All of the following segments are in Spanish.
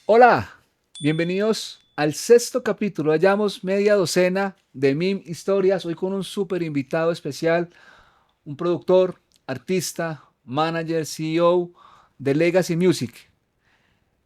Hola, bienvenidos al sexto capítulo. Hallamos media docena de MIM historias. Hoy con un súper invitado especial, un productor, artista, manager, CEO de Legacy Music,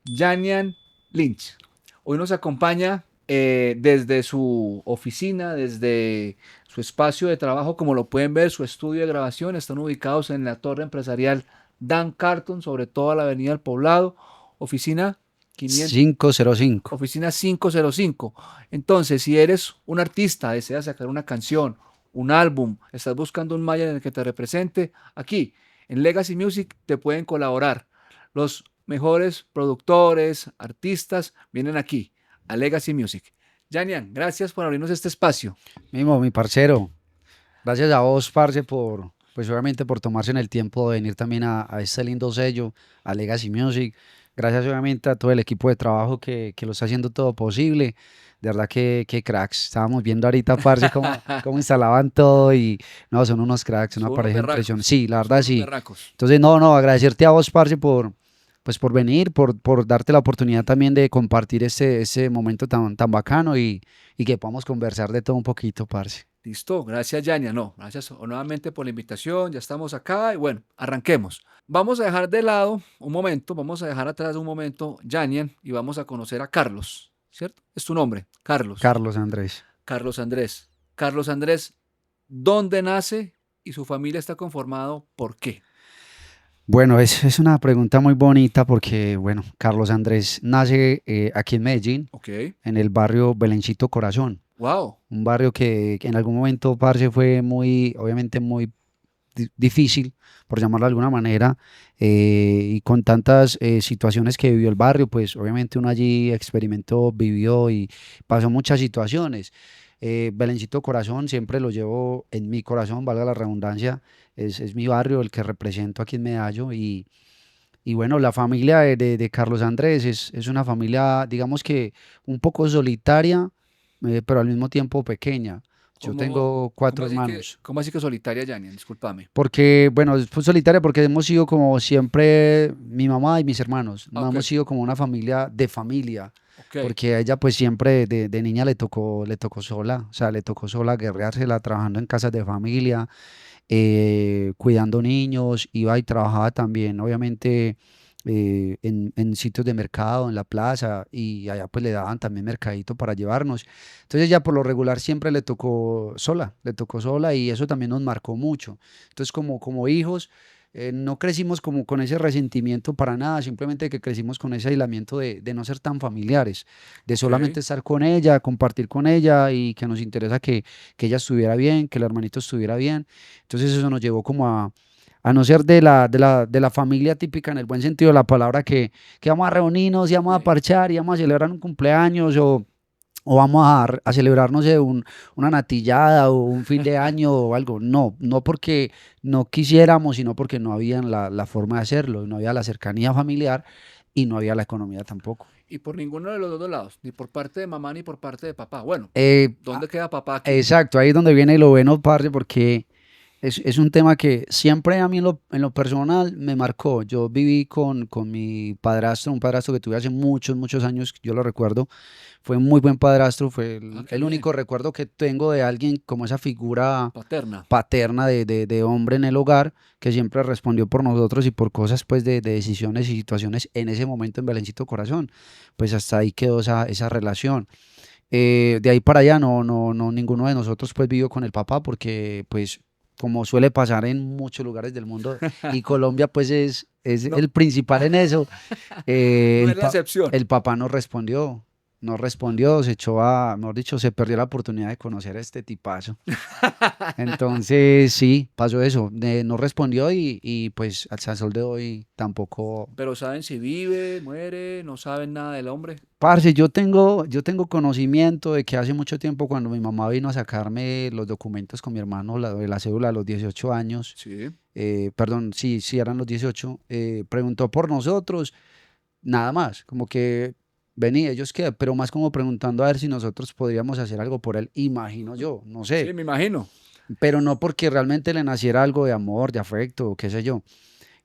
Janian Lynch. Hoy nos acompaña desde su oficina, desde su espacio de trabajo. Como lo pueden ver, su estudio de grabación están ubicados en la torre empresarial Dan Carton, sobre toda la avenida del Poblado. Oficina 500. 505. Oficina 505. Entonces, si eres un artista, deseas sacar una canción, un álbum, estás buscando un manager en el que te represente, aquí en Legacy Music te pueden colaborar. Los mejores productores, artistas, vienen aquí a Legacy Music. Janian, gracias por abrirnos este espacio. Mimo, mi parcero, gracias a vos, parce, pues obviamente por tomarse en el tiempo de venir también a este lindo sello, a Legacy Music. Gracias obviamente a todo el equipo de trabajo que lo está haciendo todo posible. De verdad que cracks. Estábamos viendo ahorita, parce, cómo instalaban todo y no, son unos cracks, una Son unos pareja impresionante. berracos, Sí, la son verdad unos sí. berracos. Entonces, no, agradecerte a vos, parce, por venir, por darte la oportunidad también de compartir ese momento tan bacano y que podamos conversar de todo un poquito, parce. Listo, gracias Yania. No, gracias nuevamente por la invitación. Ya estamos acá y bueno, arranquemos. Vamos a dejar de lado un momento, vamos a dejar atrás un momento Yanian y vamos a conocer a Carlos, ¿cierto? Es tu nombre, Carlos. Carlos Andrés. Carlos Andrés. Carlos Andrés, ¿dónde nace y su familia está conformado por qué? Bueno, es una pregunta muy bonita porque, bueno, Carlos Andrés nace aquí en Medellín, Ok, en el barrio Belencito Corazón, wow, un barrio que en algún momento, parce, fue muy, obviamente muy difícil, por llamarlo de alguna manera, y con tantas situaciones que vivió el barrio, pues obviamente uno allí experimentó, vivió y pasó muchas situaciones. Belencito Corazón siempre lo llevo en mi corazón, valga la redundancia, es mi barrio, el que represento aquí en Medallo y bueno, la familia de Carlos Andrés es una familia, digamos que un poco solitaria, pero al mismo tiempo pequeña. Yo ¿cómo, tengo cuatro hermanos. cómo así que solitaria Yanian? Discúlpame. Porque, bueno, fue solitaria porque hemos sido como siempre mi mamá y mis hermanos. No Ok, hemos sido como una familia de familia. ok, Porque a ella pues siempre de niña le tocó sola. O sea, le tocó sola guerreársela trabajando en casas de familia, cuidando niños. Iba y trabajaba también, obviamente, en sitios de mercado, en la plaza. Y allá pues le daban también mercadito para llevarnos. Entonces ella por lo regular siempre le tocó sola y eso también nos marcó mucho. Entonces como hijos no crecimos como con ese resentimiento para nada, simplemente que crecimos con ese aislamiento de no ser tan familiares, de ok. solamente estar con ella, compartir con ella y que nos interesa que ella estuviera bien, que el hermanito estuviera bien. Entonces eso nos llevó como a no ser de la familia típica en el buen sentido de la palabra, que vamos a reunirnos y vamos a Sí. parchar y vamos a celebrar un cumpleaños o vamos a celebrar, no sé, una natillada o un fin de año o algo. No, no porque no quisiéramos, sino porque no había la forma de hacerlo, no había la cercanía familiar y no había la economía tampoco. Y por ninguno de los dos lados, ni por parte de mamá ni por parte de papá. Bueno, Eh, a- ¿dónde queda papá aquí? exacto, ahí es donde viene lo bueno, parce, porque es un tema que siempre a mí en lo personal me marcó. Yo viví con mi padrastro, un padrastro que tuve hace muchos, muchos años, yo lo recuerdo. Fue un muy buen padrastro, fue Ah, el, qué el único bien. recuerdo que tengo de alguien como esa figura Paterna. paterna de hombre en el hogar, que siempre respondió por nosotros y por cosas pues de decisiones y situaciones en ese momento en Belencito Corazón. Pues hasta ahí quedó esa relación. De ahí para allá no, ninguno de nosotros pues vivió con el papá porque pues como suele pasar en muchos lugares del mundo y Colombia pues es No, el principal en eso, no el, es la pa- excepción. el papá no respondió, se echó mejor dicho, se perdió la oportunidad de conocer a este tipazo. Entonces sí, pasó eso, no respondió y pues hasta el sol de hoy tampoco. Pero saben si vive, muere, no saben nada del hombre. Parce, yo tengo conocimiento de que hace mucho tiempo cuando mi mamá vino a sacarme los documentos con mi hermano, de la cédula a los 18 años, Sí. perdón, sí, sí eran los 18, preguntó por nosotros, nada más, como que venía, ellos qué, pero más como preguntando a ver si nosotros podríamos hacer algo por él, imagino yo, no Sí, sé, me imagino. pero no porque realmente le naciera algo de amor, de afecto, o qué sé yo.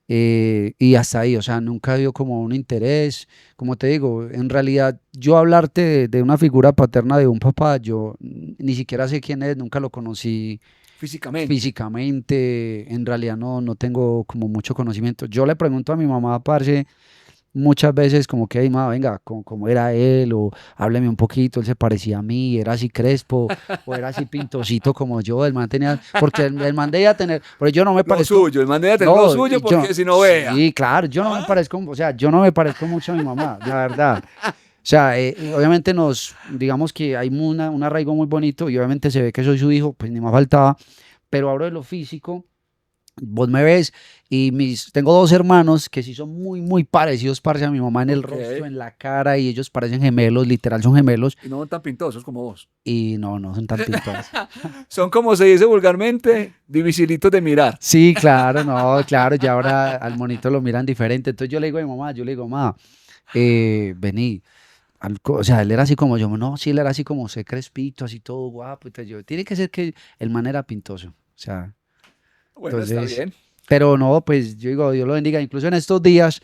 Y hasta ahí, o sea, nunca dio como un interés, como te digo, en realidad yo hablarte de una figura paterna de un papá, yo ni siquiera sé quién es, nunca lo conocí Físicamente. físicamente, en realidad no tengo como mucho conocimiento. Yo le pregunto a mi mamá, parce, muchas veces como que, "Ey, ma, venga, ¿cómo era él? O hábleme un poquito, él se parecía a mí, era así crespo, o era así pintosito como yo, el man tenía, porque el man debía tener, pero yo no me Lo parezco, suyo, el man debe tener lo no, suyo y yo, porque si no vea. sí, claro, yo no me ¿Ah? parezco, o sea, yo no me parezco mucho a mi mamá, la verdad. O sea, obviamente digamos que hay un arraigo muy bonito y obviamente se ve que soy su hijo, pues ni más faltaba, pero hablo de lo físico. Vos me ves y tengo dos hermanos que sí son muy parecidos, parce, a mi mamá en el Ok. rostro, en la cara, y ellos parecen gemelos, literal son gemelos, Y no son tan pintosos como vos. y no son tan pintosos. Son como se dice vulgarmente, dificilitos de mirar. Sí, claro, no, claro, ya ahora al monito lo miran diferente. Entonces yo le digo a mi mamá, yo le digo, mamá, vení, o sea, él era así como yo, no, sí, él era así como se crespito, así todo guapo, entonces yo, tiene que ser que el man era pintoso, o sea, Bueno, está entonces, bien. pero no, pues yo digo, Dios lo bendiga, incluso en estos días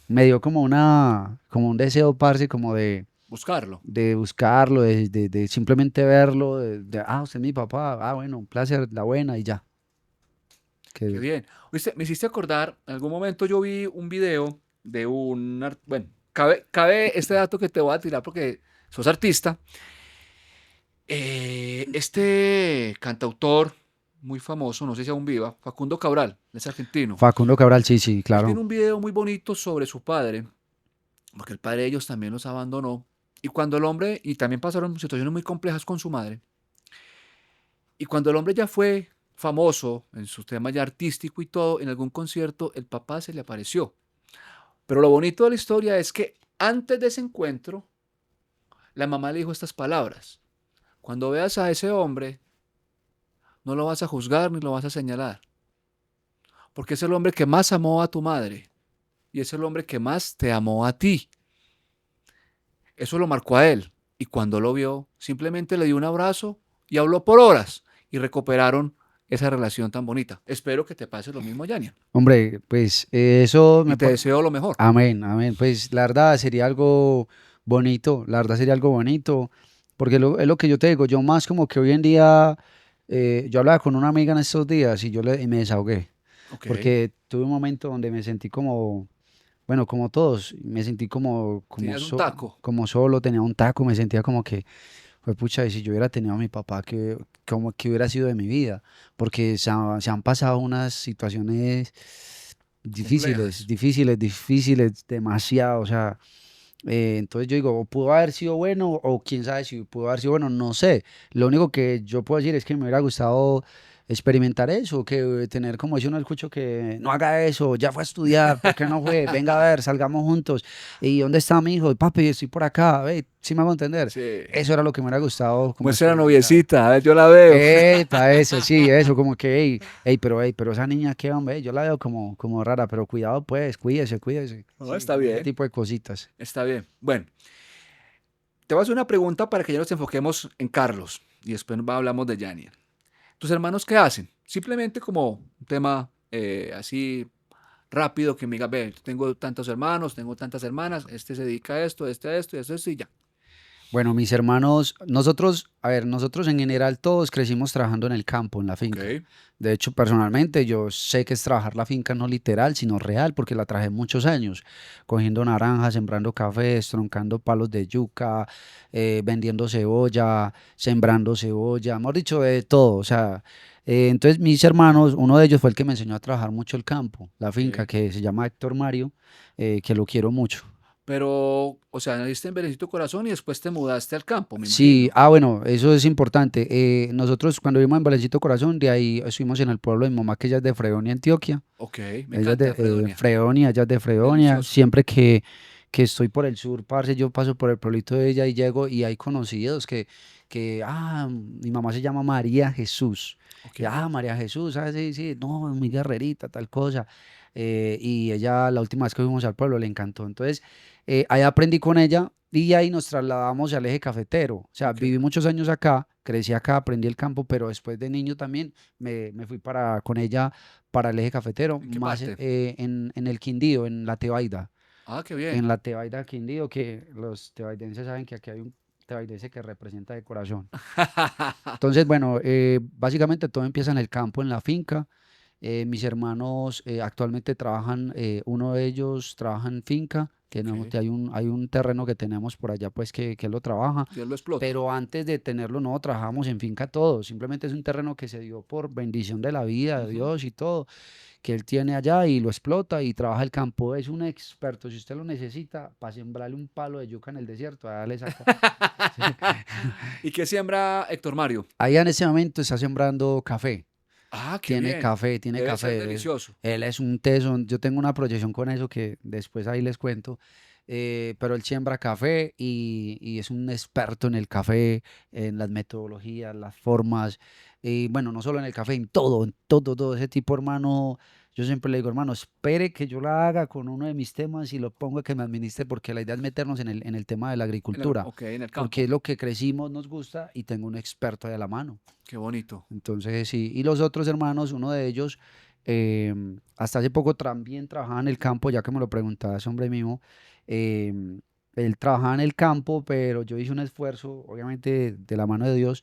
me dio como un deseo, parce, como Buscarlo. de buscarlo, de simplemente verlo, usted es mi papá, bueno, un placer, la buena y ya. Qué Que, bien. Oíste, me hiciste acordar, en algún momento yo vi un video de bueno, cabe este dato que te voy a tirar porque sos artista. Este cantautor muy famoso, no sé si aún viva, Facundo Cabral, es argentino. Facundo Cabral, sí, sí, Él tiene claro. un video muy bonito sobre su padre, porque el padre de ellos también los abandonó. Y cuando el hombre, y también pasaron situaciones muy complejas con su madre, y cuando el hombre ya fue famoso en su tema ya artístico y todo, en algún concierto el papá se le apareció. Pero lo bonito de la historia es que antes de ese encuentro, la mamá le dijo estas palabras. Cuando veas a ese hombre, no lo vas a juzgar ni lo vas a señalar, porque es el hombre que más amó a tu madre y es el hombre que más te amó a ti. Eso lo marcó a él. Y cuando lo vio, simplemente le dio un abrazo y habló por horas y recuperaron esa relación tan bonita. Espero que te pase lo mismo, Yania. Hombre, pues eso Y te deseo lo mejor. amén, amén. Pues la verdad sería algo bonito, la verdad sería algo bonito, porque es lo que yo te digo, yo más como que hoy en día, yo hablaba con una amiga en estos días y me desahogué, Ok. porque tuve un momento donde me sentí como, bueno, como todos, me sentí Tenías un taco. como solo, tenía un taco, me sentía como que, fue pucha, y si yo hubiera tenido a mi papá, como que hubiera sido de mi vida, porque se han pasado unas situaciones Complejas. difíciles, demasiado, o sea, entonces yo digo, o pudo haber sido bueno, o quién sabe si pudo haber sido bueno, no sé. Lo único que yo puedo decir es que me hubiera gustado experimentar eso, que tener como si uno escucho que no haga eso, ya fue a estudiar, ¿por qué no fue? Venga a ver, salgamos juntos. ¿Y dónde está mi hijo? Papi, estoy por acá, ve, ¿sí me hago entender? Sí. Eso era lo que me hubiera gustado como Muestra la experimentar. noviecita, a ver, yo la veo. Para eso, sí, eso, como que, pero esa niña, ¿qué hombre? Yo la veo como rara, pero cuidado, pues, cuídese. No, Sí, está ese bien, tipo de cositas. está bien. Bueno, te voy a hacer una pregunta para que ya nos enfoquemos en Carlos y después hablamos de Yania. ¿Tus hermanos qué hacen? Simplemente como un tema así rápido que me diga, ve, tengo tantos hermanos, tengo tantas hermanas, este se dedica a esto y a esto y ya. Bueno, mis hermanos, a ver, nosotros en general todos crecimos trabajando en el campo, en la Ok, finca. De hecho, personalmente yo sé que es trabajar la finca no literal, sino real, porque la trabajé muchos años, cogiendo naranjas, sembrando cafés, troncando palos de yuca, vendiendo cebolla, sembrando cebolla, hemos dicho de todo. O sea, entonces mis hermanos, uno de ellos fue el que me enseñó a trabajar mucho el campo, la finca, ok. que se llama Héctor Mario, que lo quiero mucho. Pero, o sea, naciste en Berecito Corazón y después te mudaste al campo, me Sí, imagino. bueno, eso es importante. Nosotros cuando vivimos en Valecito Corazón, de ahí estuvimos en el pueblo de mi mamá, que ella es de Fredonia, Antioquia. Ok, me Ella es encanta de Fredonia. Fredonia, ella es de Fredonia. Delicioso. Siempre que estoy por el sur, parce, yo paso por el pueblito de ella y llego y hay conocidos mi mamá se llama María Jesús. Ok, María Jesús, sí, sí, no, mi guerrerita, tal cosa. Y ella, la última vez que fuimos al pueblo, le encantó. Entonces, Ahí aprendí con ella y ahí nos trasladamos al eje cafetero. O sea, Ok. viví muchos años acá, crecí acá, aprendí el campo, pero después de niño también me fui con ella para el eje cafetero, ¿En qué más parte? en el Quindío, en la Tebaida. Ah, qué En bien. la Tebaida Quindío, que los tebaidenses saben que aquí hay un tebaidense que representa de corazón. Entonces, bueno, básicamente todo empieza en el campo, en la finca. Mis hermanos actualmente trabajan, uno de ellos trabaja en finca, Ok. hay un terreno que tenemos por allá pues que él lo trabaja, Dios lo explota. pero antes de tenerlo no, trabajamos en finca todos, simplemente es un terreno que se dio por bendición de la vida, de Ujú. Dios y todo, que él tiene allá y lo explota y trabaja el campo, es un experto, si usted lo necesita para sembrarle un palo de yuca en el desierto, allá le saca. Sí. ¿Y qué siembra Héctor Mario? Allá en ese momento está sembrando café. Ah, qué bien. Tiene Debe ser café. delicioso. Él es un teso. Yo tengo una proyección con eso que después ahí les cuento. Pero él siembra café y es un experto en el café, en las metodologías, las formas. Y bueno, no solo en el café, en todo, todo ese tipo, hermano. Yo siempre le digo, hermano, espere que yo la haga con uno de mis temas y lo pongo a que me administre, porque la idea es meternos en el tema de la agricultura, Ok, en el porque campo. es lo que crecimos, nos gusta y tengo un experto ahí a la mano. Qué bonito. Entonces, sí, y los otros hermanos, uno de ellos, hasta hace poco también trabajaba en el campo, ya que me lo preguntaba ese hombre mismo, em, él trabajaba en el campo, pero yo hice un esfuerzo, obviamente de la mano de Dios,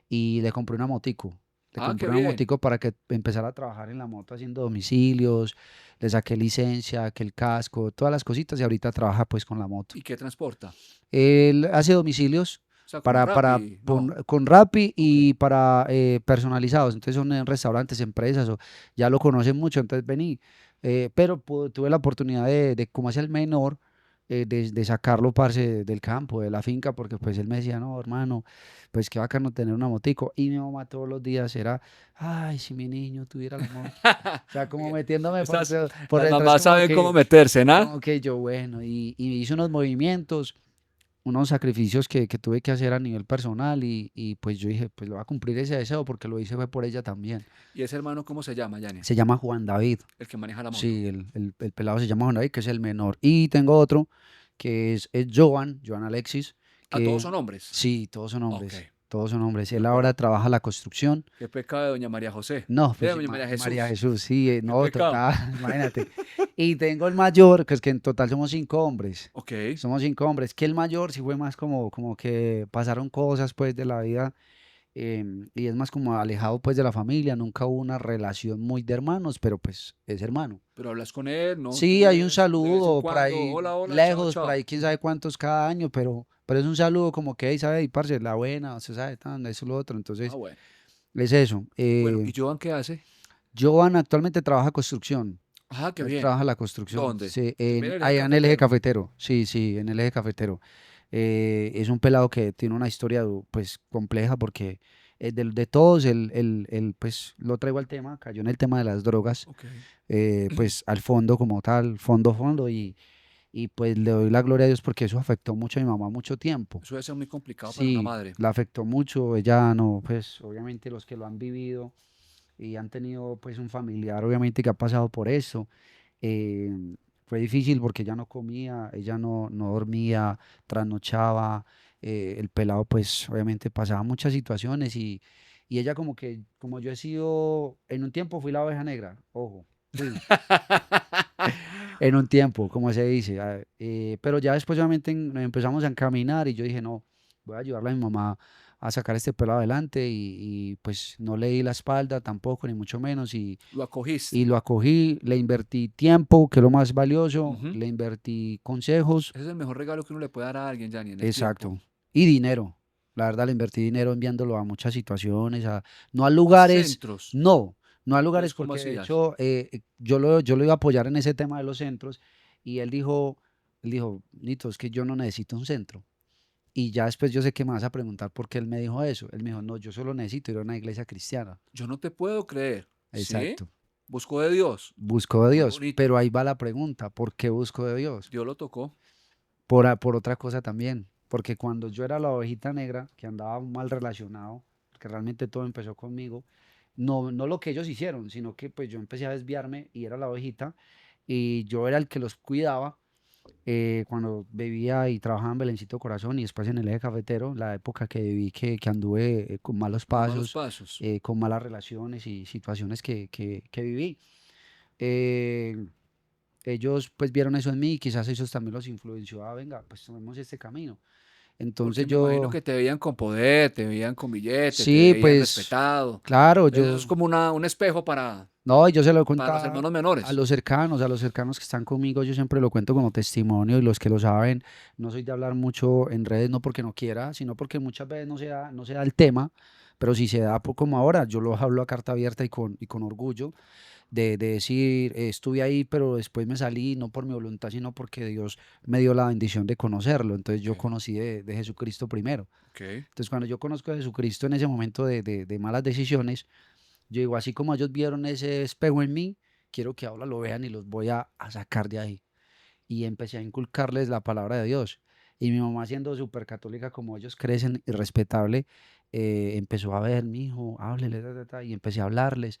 y le compré una motico. Le Ah, qué compré una bien. motico para que empezara a trabajar en la moto haciendo domicilios, le saqué licencia, que el casco, todas las cositas, y ahorita trabaja pues con la moto. ¿Y qué transporta? Él hace domicilios O sea, como Rappi. No. con Rappi Ok. y para personalizados. Entonces son en restaurantes, empresas, o ya lo conocen mucho, entonces vení. Pero tuve la oportunidad como hacia el menor, de sacarlo, parce, del campo, de la finca, porque pues él me decía, no, hermano, pues qué bacano tener una motico. Y mi mamá todos los días era, ay, si mi niño tuviera la moto. O sea, como metiéndome por Las dentro, es mamás saben cómo meterse, ¿no? como que yo, bueno, y hice unos movimientos, unos sacrificios que tuve que hacer a nivel personal y pues yo dije, pues lo voy a cumplir ese deseo porque lo hice fue por ella también. ¿Y ese hermano cómo se llama, Yanni? Se llama Juan David, El que maneja la moto. sí, el pelado se llama Juan David, que es el menor. Y tengo otro que es Joan Alexis, Ah, todos que son hombres. sí, todos son Ok, hombres, todos son hombres. qué Él ahora bueno. trabaja la construcción. Qué pecado de doña María José. No, De pues doña María María Jesús. Jesús, sí, Qué no, pecado. total, imagínate. Y tengo el mayor, que es que en total somos 5 hombres. Ok, Somos 5 hombres, que el mayor sí fue más como que pasaron cosas pues de la vida, y es más como alejado pues de la familia, nunca hubo una relación muy de hermanos, pero pues es hermano. pero hablas con él, ¿no? Sí, hay un De vez en saludo por cuando. ahí Hola, hola, chao, lejos, por chao. ahí quién sabe cuántos cada año, pero es un saludo como que, "Ey, sabe, y parce, la buena, se sabe, tan, eso, lo otro", Ah, entonces bueno. es eso. Bueno, ¿y Joan qué hace? Joan actualmente trabaja construcción. Ah, qué Él bien. trabaja la construcción, ¿Dónde? sí, También el eje allá en el eje cafetero. cafetero, sí, sí, en el eje cafetero. Es un pelado que tiene una historia pues compleja porque de todos, pues lo traigo al tema, cayó en el tema de las drogas, Ok. pues al fondo como tal, fondo, y pues le doy la gloria a Dios porque eso afectó mucho a mi mamá mucho tiempo. Eso debe ser muy complicado para una Sí, madre. la afectó mucho, ella no, pues obviamente los que lo han vivido y han tenido pues un familiar obviamente que ha pasado por eso, eh, fue difícil porque ella no comía, ella no dormía, trasnochaba, el pelado pues obviamente pasaba muchas situaciones y ella como que, como yo he sido, en un tiempo fui la oveja negra, ojo, fui, en un tiempo, como se dice, pero ya después obviamente empezamos a encaminar y yo dije, no, voy a ayudarle a mi mamá a sacar este pelado adelante pues no le di la espalda tampoco, ni mucho menos, Lo y acogiste. lo acogí, le invertí tiempo, que es lo más valioso, Ujú. le invertí consejos, Ese es el mejor regalo que uno le puede dar a alguien, Yanni, en el tiempo. exacto, y dinero. La verdad, le invertí dinero enviándolo a muchas situaciones, no a A lugares, centros. no a Entonces, lugares, ¿cómo porque de hacías? hecho yo lo iba a apoyar en ese tema de los centros y él dijo, Nito, es que yo no necesito un centro. Y ya después yo sé que me vas a preguntar por qué él me dijo eso. Él me dijo, no, yo solo necesito ir a una iglesia cristiana. Yo no te puedo creer. ¿Sí? Exacto. Buscó de Dios. Busco de Muy Dios, pero bonito. ahí va la pregunta, ¿por qué busco de Dios? Dios lo tocó. Por otra cosa también, porque cuando yo era la ovejita negra, que andaba mal relacionado, que realmente todo empezó conmigo, no lo que ellos hicieron, sino que pues yo empecé a desviarme y era la ovejita, y yo era el que los cuidaba, cuando vivía y trabajaba en Belencito Corazón y después en el eje cafetero, la época que viví que anduve con malos Con malos pasos, pasos. con malas relaciones y situaciones que viví. Eh, Ellos pues vieron eso en mí y quizás eso también los influenció a, venga, pues tomemos este camino. Porque Entonces me imagino yo, que te veían con poder, te veían con billete, te sí, veían pues respetado. claro, Entonces eso es yo, como un espejo no, y yo se lo para los contaba hermanos a menores. a los cercanos que están conmigo, yo siempre lo cuento como testimonio y los que lo saben, no soy de hablar mucho en redes, no porque no quiera, sino porque muchas veces no se da el tema, pero si se da como ahora, yo lo hablo a carta abierta y con orgullo de decir, estuve ahí, pero después me salí, no por mi voluntad, sino porque Dios me dio la bendición de conocerlo. Entonces yo Ok, conocí de Jesucristo primero. ok. Entonces cuando yo conozco a Jesucristo en ese momento de malas decisiones, yo digo, así como ellos vieron ese espejo en mí, quiero que ahora lo vean y los voy a sacar de ahí. Y empecé a inculcarles la palabra de Dios. Y mi mamá, siendo súper católica como ellos crecen y respetable, empezó a ver, mi hijo, háblele, ta, ta, ta, y empecé a hablarles.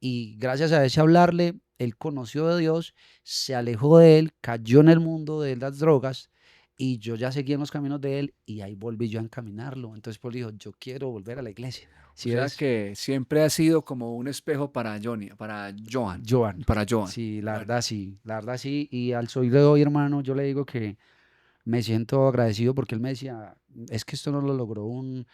Y gracias a ese hablarle, él conoció de Dios, se alejó de él, cayó en el mundo de las drogas y yo ya seguía en los caminos de él y ahí volví yo a encaminarlo. Entonces pues dijo, yo quiero volver a la iglesia. O Si sea ves, que siempre ha sido como un espejo para Johnny, para Joan, Joan, para Joan. sí, Bueno, la verdad sí. Y al soy de hoy, hermano, yo le digo que me siento agradecido porque él me decía, es que esto no lo logró un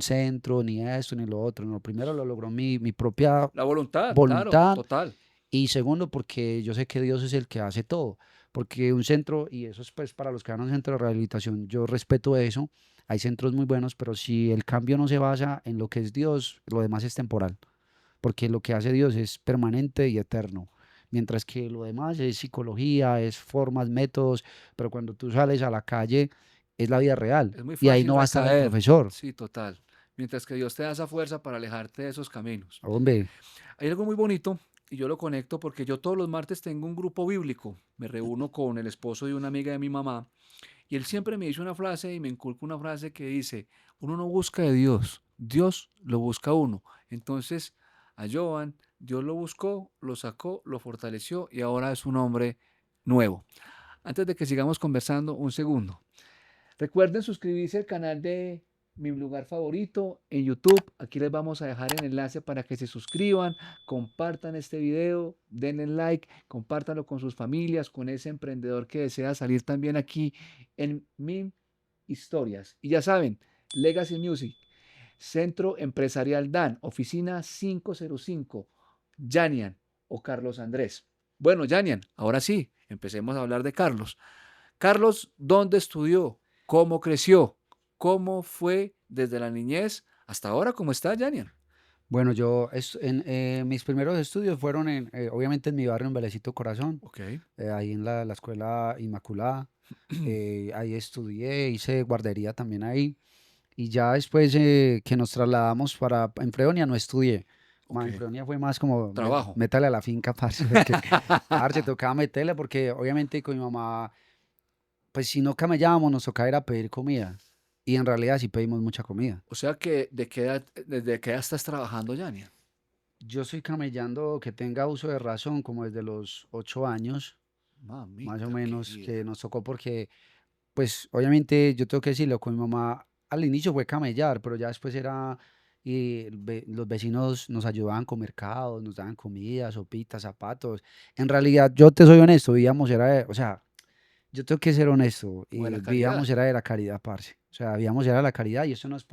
centro, ni esto, ni lo otro. No, primero lo logró mi propia la voluntad, claro, voluntad. total. Y segundo, porque yo sé que Dios es el que hace todo. Porque un centro, y eso es pues para los que van a un centro de rehabilitación, yo respeto eso. Hay centros muy buenos, pero si el cambio no se basa en lo que es Dios, lo demás es temporal. Porque lo que hace Dios es permanente y eterno. Mientras que lo demás es psicología, es formas, métodos, pero cuando tú sales a la calle es la vida real. Es muy Y ahí fácil no va a estar el recaer, profesor. sí, total. Mientras que Dios te da esa fuerza para alejarte de esos caminos. Hombre, Hay algo muy bonito y yo lo conecto porque yo todos los martes tengo un grupo bíblico. Me reúno con el esposo de una amiga de mi mamá y él siempre me dice una frase y me inculca una frase que dice, uno no busca de Dios, Dios lo busca a uno. Entonces, a Joan, Dios lo buscó, lo sacó, lo fortaleció y ahora es un hombre nuevo. Antes de que sigamos conversando, un segundo. Recuerden suscribirse al canal de Mi Lugar Favorito en YouTube. Aquí les vamos a dejar el enlace para que se suscriban, compartan este video, denle like, compártanlo con sus familias, con ese emprendedor que desea salir también aquí en MIM Historias. Y ya saben, Legacy Music, Centro Empresarial DAN, Oficina 505, Janian o Carlos Andrés. Bueno, Janian, ahora sí, empecemos a hablar de Carlos. Carlos, ¿dónde estudió? ¿Cómo creció? ¿Cómo fue desde la niñez hasta ahora? ¿Cómo está, Janian? bueno, mis primeros estudios fueron obviamente en mi barrio, en Belecito Corazón, Ok. ahí en la Escuela Inmaculada. Ahí estudié, hice guardería también ahí. Y ya después que nos trasladamos en Fredonia no estudié. Ok. En Fredonia fue más como, Trabajo. métale a la finca, parce, porque, parce, tocaba meterle, porque obviamente con mi mamá, pues si no camellábamos, nos tocaba ir a pedir comida. Y en realidad sí pedimos mucha comida. O sea que, ¿desde qué edad estás trabajando, Janian? Yo estoy camellando que tenga uso de razón como desde los 8 años, más o Mamita menos, querida. que nos tocó porque, pues obviamente yo tengo que decirlo, con mi mamá al inicio fue camellar, pero ya después era, y los vecinos nos ayudaban con mercados, nos daban comida, sopitas, zapatos. En realidad, yo te soy honesto, vivíamos, o sea, yo tengo que ser honesto, Como de y la vivíamos caridad. era de la caridad, parce. O sea, vivíamos era de la caridad y eso no es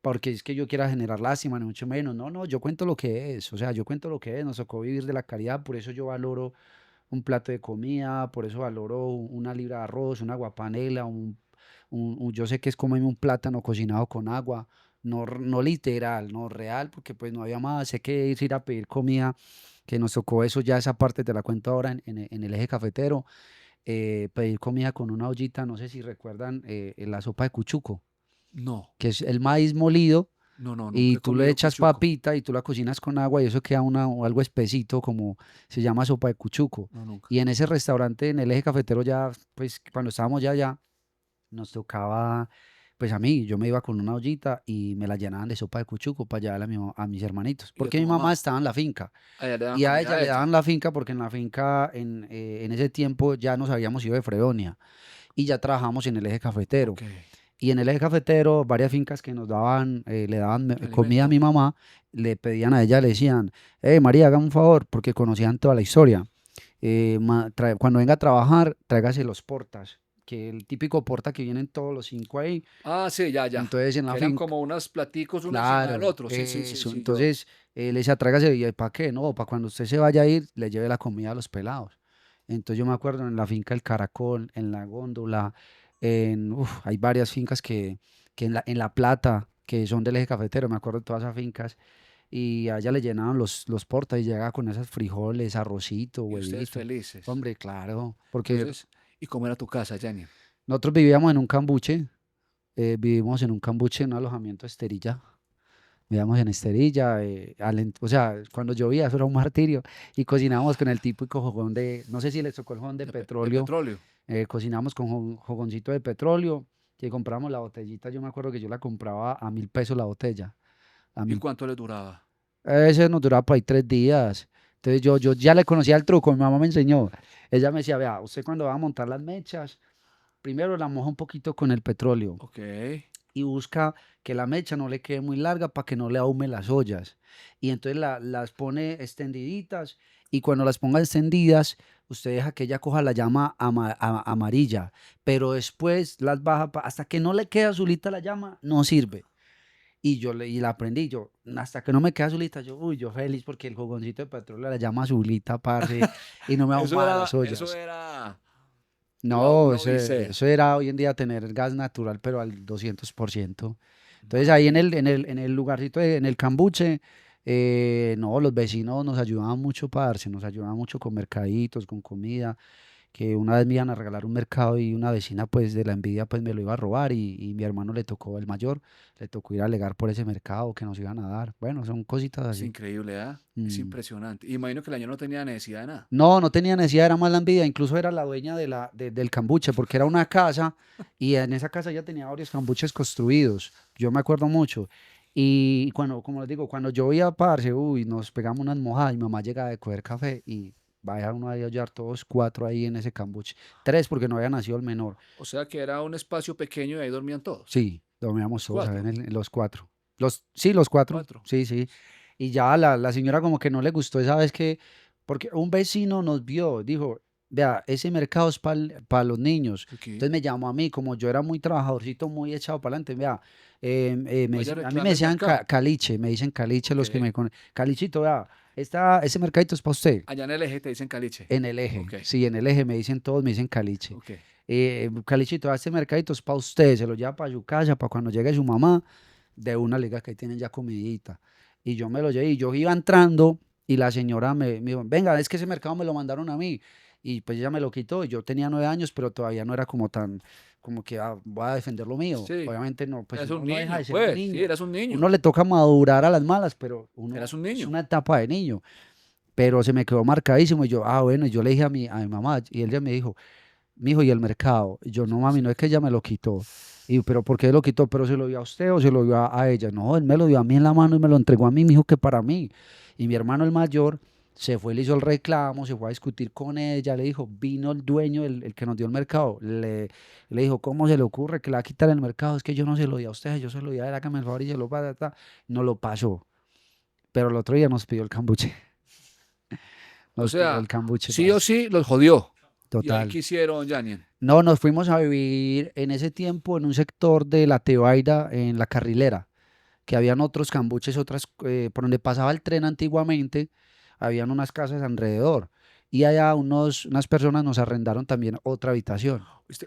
porque es que yo quiera generar lástima, ni mucho menos. No, no, yo cuento lo que es. O sea, yo cuento lo que es. Nos tocó vivir de la caridad, por eso yo valoro un plato de comida, por eso valoro una libra de arroz, una guapanela, yo sé que es comerme un plátano cocinado con agua, no, no literal, no real, porque pues no había más, sé que es ir a pedir comida, que nos tocó eso, ya esa parte te la cuento ahora en el eje cafetero, pedir comida con una ollita, no sé si recuerdan la sopa de cuchuco, No, que es el maíz molido no, no, y nunca he tú le comido echas cuchuco. papita y tú la cocinas con agua y eso queda o algo espesito como se llama sopa de cuchuco. No, nunca. Y en ese restaurante, en el eje cafetero ya, pues cuando estábamos ya, nos tocaba pues a mí, yo me iba con una ollita y me la llenaban de sopa de cuchuco para llevarla a mis hermanitos, Y a porque tu mi mamá mamá. estaba en la finca Allá le dan y a comida ella a le ella. daban la finca porque en la finca en ese tiempo ya nos habíamos ido de Fredonia y ya trabajamos en el eje cafetero. Ok. Y en el eje cafetero, varias fincas que nos daban, le daban comida a Alimento. mi mamá, le pedían a ella, le decían, María, hágame un favor, porque conocían toda la historia. Cuando venga a trabajar, tráigase los portas, que el típico porta que vienen todos los cinco ahí. Ah, sí, ya, ya. Entonces en Que la eran finca, como unos platicos uno encima del claro, otro. Sí, sí, sí, eso. sí, yo. Entonces le decía, tráigase, ¿y para qué? No, para cuando usted se vaya a ir, le lleve la comida a los pelados. Entonces yo me acuerdo en la finca El Caracol, en La Góndola, hay varias fincas que en La Plata, que son del eje cafetero, me acuerdo de todas esas fincas, y a ella le llenaban los portas y llegaba con esos frijoles, arrocito, Y ustedes huevito. felices. Hombre, claro, porque Entonces, ¿y cómo era tu casa, Janine? nosotros vivíamos en un cambuche, vivimos en un cambuche, en un alojamiento esterilla. Vivíamos en Esterilla, o sea, cuando llovía eso era un martirio y cocinábamos con el típico fogón no sé si les tocó el fogón de De petróleo, petróleo. cocinamos con fogoncito de petróleo, que compramos la botellita, yo me acuerdo que yo la compraba a 1.000 pesos la botella, a ¿Y mil, cuánto le duraba? ese nos duraba por ahí 3 días, entonces yo ya le conocía el truco, mi mamá me enseñó, ella me decía, vea, usted cuando va a montar las mechas, primero la moja un poquito con el petróleo, Ok. y busca que la mecha no le quede muy larga para que no le ahume las ollas. Y entonces las pone extendiditas y cuando las ponga extendidas, usted deja que ella coja la llama amarilla, pero después las baja hasta que no le quede azulita la llama, no sirve. Y la aprendí, yo, hasta que no me queda azulita, yo feliz porque el fogoncito de petróleo la llama azulita, parce, y no me ahumaba las Eso ollas. era, wow, No, una eso, odisea. eso era hoy en día tener gas natural, pero al 200%. Entonces ahí en Imagínate. en el lugarcito, en el cambuche, no, los vecinos nos ayudaban mucho, parce, nos ayudaban mucho con mercaditos, con comida, que una vez me iban a regalar un mercado y una vecina pues de la envidia pues me lo iba a robar y mi hermano le tocó, el mayor, le tocó ir a alegar por ese mercado que nos iban a dar. Bueno, son cositas Es así. increíble, ¿ah? Es Mm. impresionante. Imagino que el año no tenía necesidad de nada. No, no tenía necesidad, era más la envidia, incluso era la dueña del cambuche, porque era una casa y en esa casa ya tenía varios cambuches construidos, yo me acuerdo mucho. Y cuando, como les digo, cuando llovía, parce, uy, nos pegamos unas mojadas, mi mamá llegaba de coger café y vaya uno ahí a hallar todos cuatro ahí en ese cambuche. Tres porque no había nacido el menor. O sea que era un espacio pequeño y ahí dormían todos. Sí, dormíamos Los todos ahí cuatro. en los cuatro. Sí, los cuatro, Cuatro. sí, sí. Y ya la señora como que no le gustó esa vez porque un vecino nos vio, dijo, vea, ese mercado es para los niños. Aquí. Entonces me llamó a mí, como yo era muy trabajadorcito, muy echado para adelante, vea, Vaya, a mí me reclame el decían mercado. caliche, me dicen caliche Ok. los que me conocen. Calichito, vea, ese mercadito es para usted. Allá en el eje te dicen caliche. En el eje, Ok. sí, en el eje me dicen todos, me dicen caliche. Ok. Calichito, este mercadito es para usted, se lo lleva para su casa, para cuando llegue su mamá, de una liga que ahí tienen ya comidita. Y yo me lo llevé, y yo iba entrando, y la señora me dijo, venga, es que ese mercado me lo mandaron a mí. Y pues ella me lo quitó, y yo tenía 9 años, pero todavía no era como tan, como que voy a defender lo mío. Sí. Obviamente no, pues Eras un uno no deja niño, de ser un pues. Sí, niño. eras un niño. Uno le toca madurar a las malas, pero Eras uno un es niño. una etapa de niño. Pero se me quedó marcadísimo, y yo, bueno, y yo le dije a mi mamá, y ella me dijo, mijo, ¿y el mercado? Y yo, no mami, no Sí. es que ella me lo quitó. Y, pero ¿por qué lo quitó? ¿Pero se lo dio a usted o se lo dio a ella? No, él me lo dio a mí en la mano y me lo entregó a mí, mijo, que para mí. Y mi hermano el mayor se fue, le hizo el reclamo, se fue a discutir con ella, le dijo, vino el dueño, el que nos dio el mercado, le dijo, ¿cómo se le ocurre que le va a quitar el mercado? Es que yo no se lo di a usted, yo se lo di a él, hágame el favor y se lo pasa, no lo pasó. Pero el otro día nos pidió el cambuche, O nos pidió el sea, cambuche, sí o parce. sí los jodió. Y ahí Total. quisieron, Janien. No, nos fuimos a vivir en ese tiempo en un sector de La Tebaida, en La Carrilera, que habían otros cambuches, por donde pasaba el tren antiguamente, habían unas casas alrededor. Y allá unas personas nos arrendaron también otra habitación.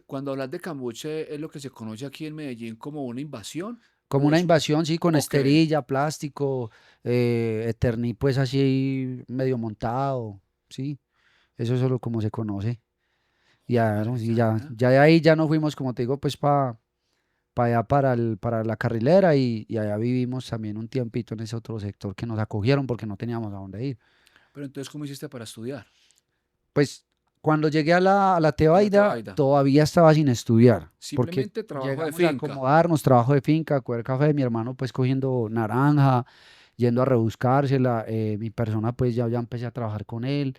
Cuando hablas de cambuche, ¿es lo que se conoce aquí en Medellín como una invasión? Como ¿O una eso? invasión, sí, con Ok. esterilla, plástico, Eternit, pues así medio montado, sí. Eso es solo como se conoce. Ya, ¿no? Y Interesante, ¿ah? ya de ahí ya nos fuimos, como te digo, pues allá para la carrilera y allá vivimos también un tiempito en ese otro sector que nos acogieron porque no teníamos a dónde ir. Pero entonces, ¿cómo hiciste para estudiar? Pues Cuando llegué a la A la Tebaida, Tebaida. todavía estaba sin estudiar, porque Simplemente trabajo de llegamos a finca. acomodarnos, trabajo de finca, coger café, mi hermano pues cogiendo naranja, yendo a rebuscársela, mi persona pues ya empecé a trabajar con él,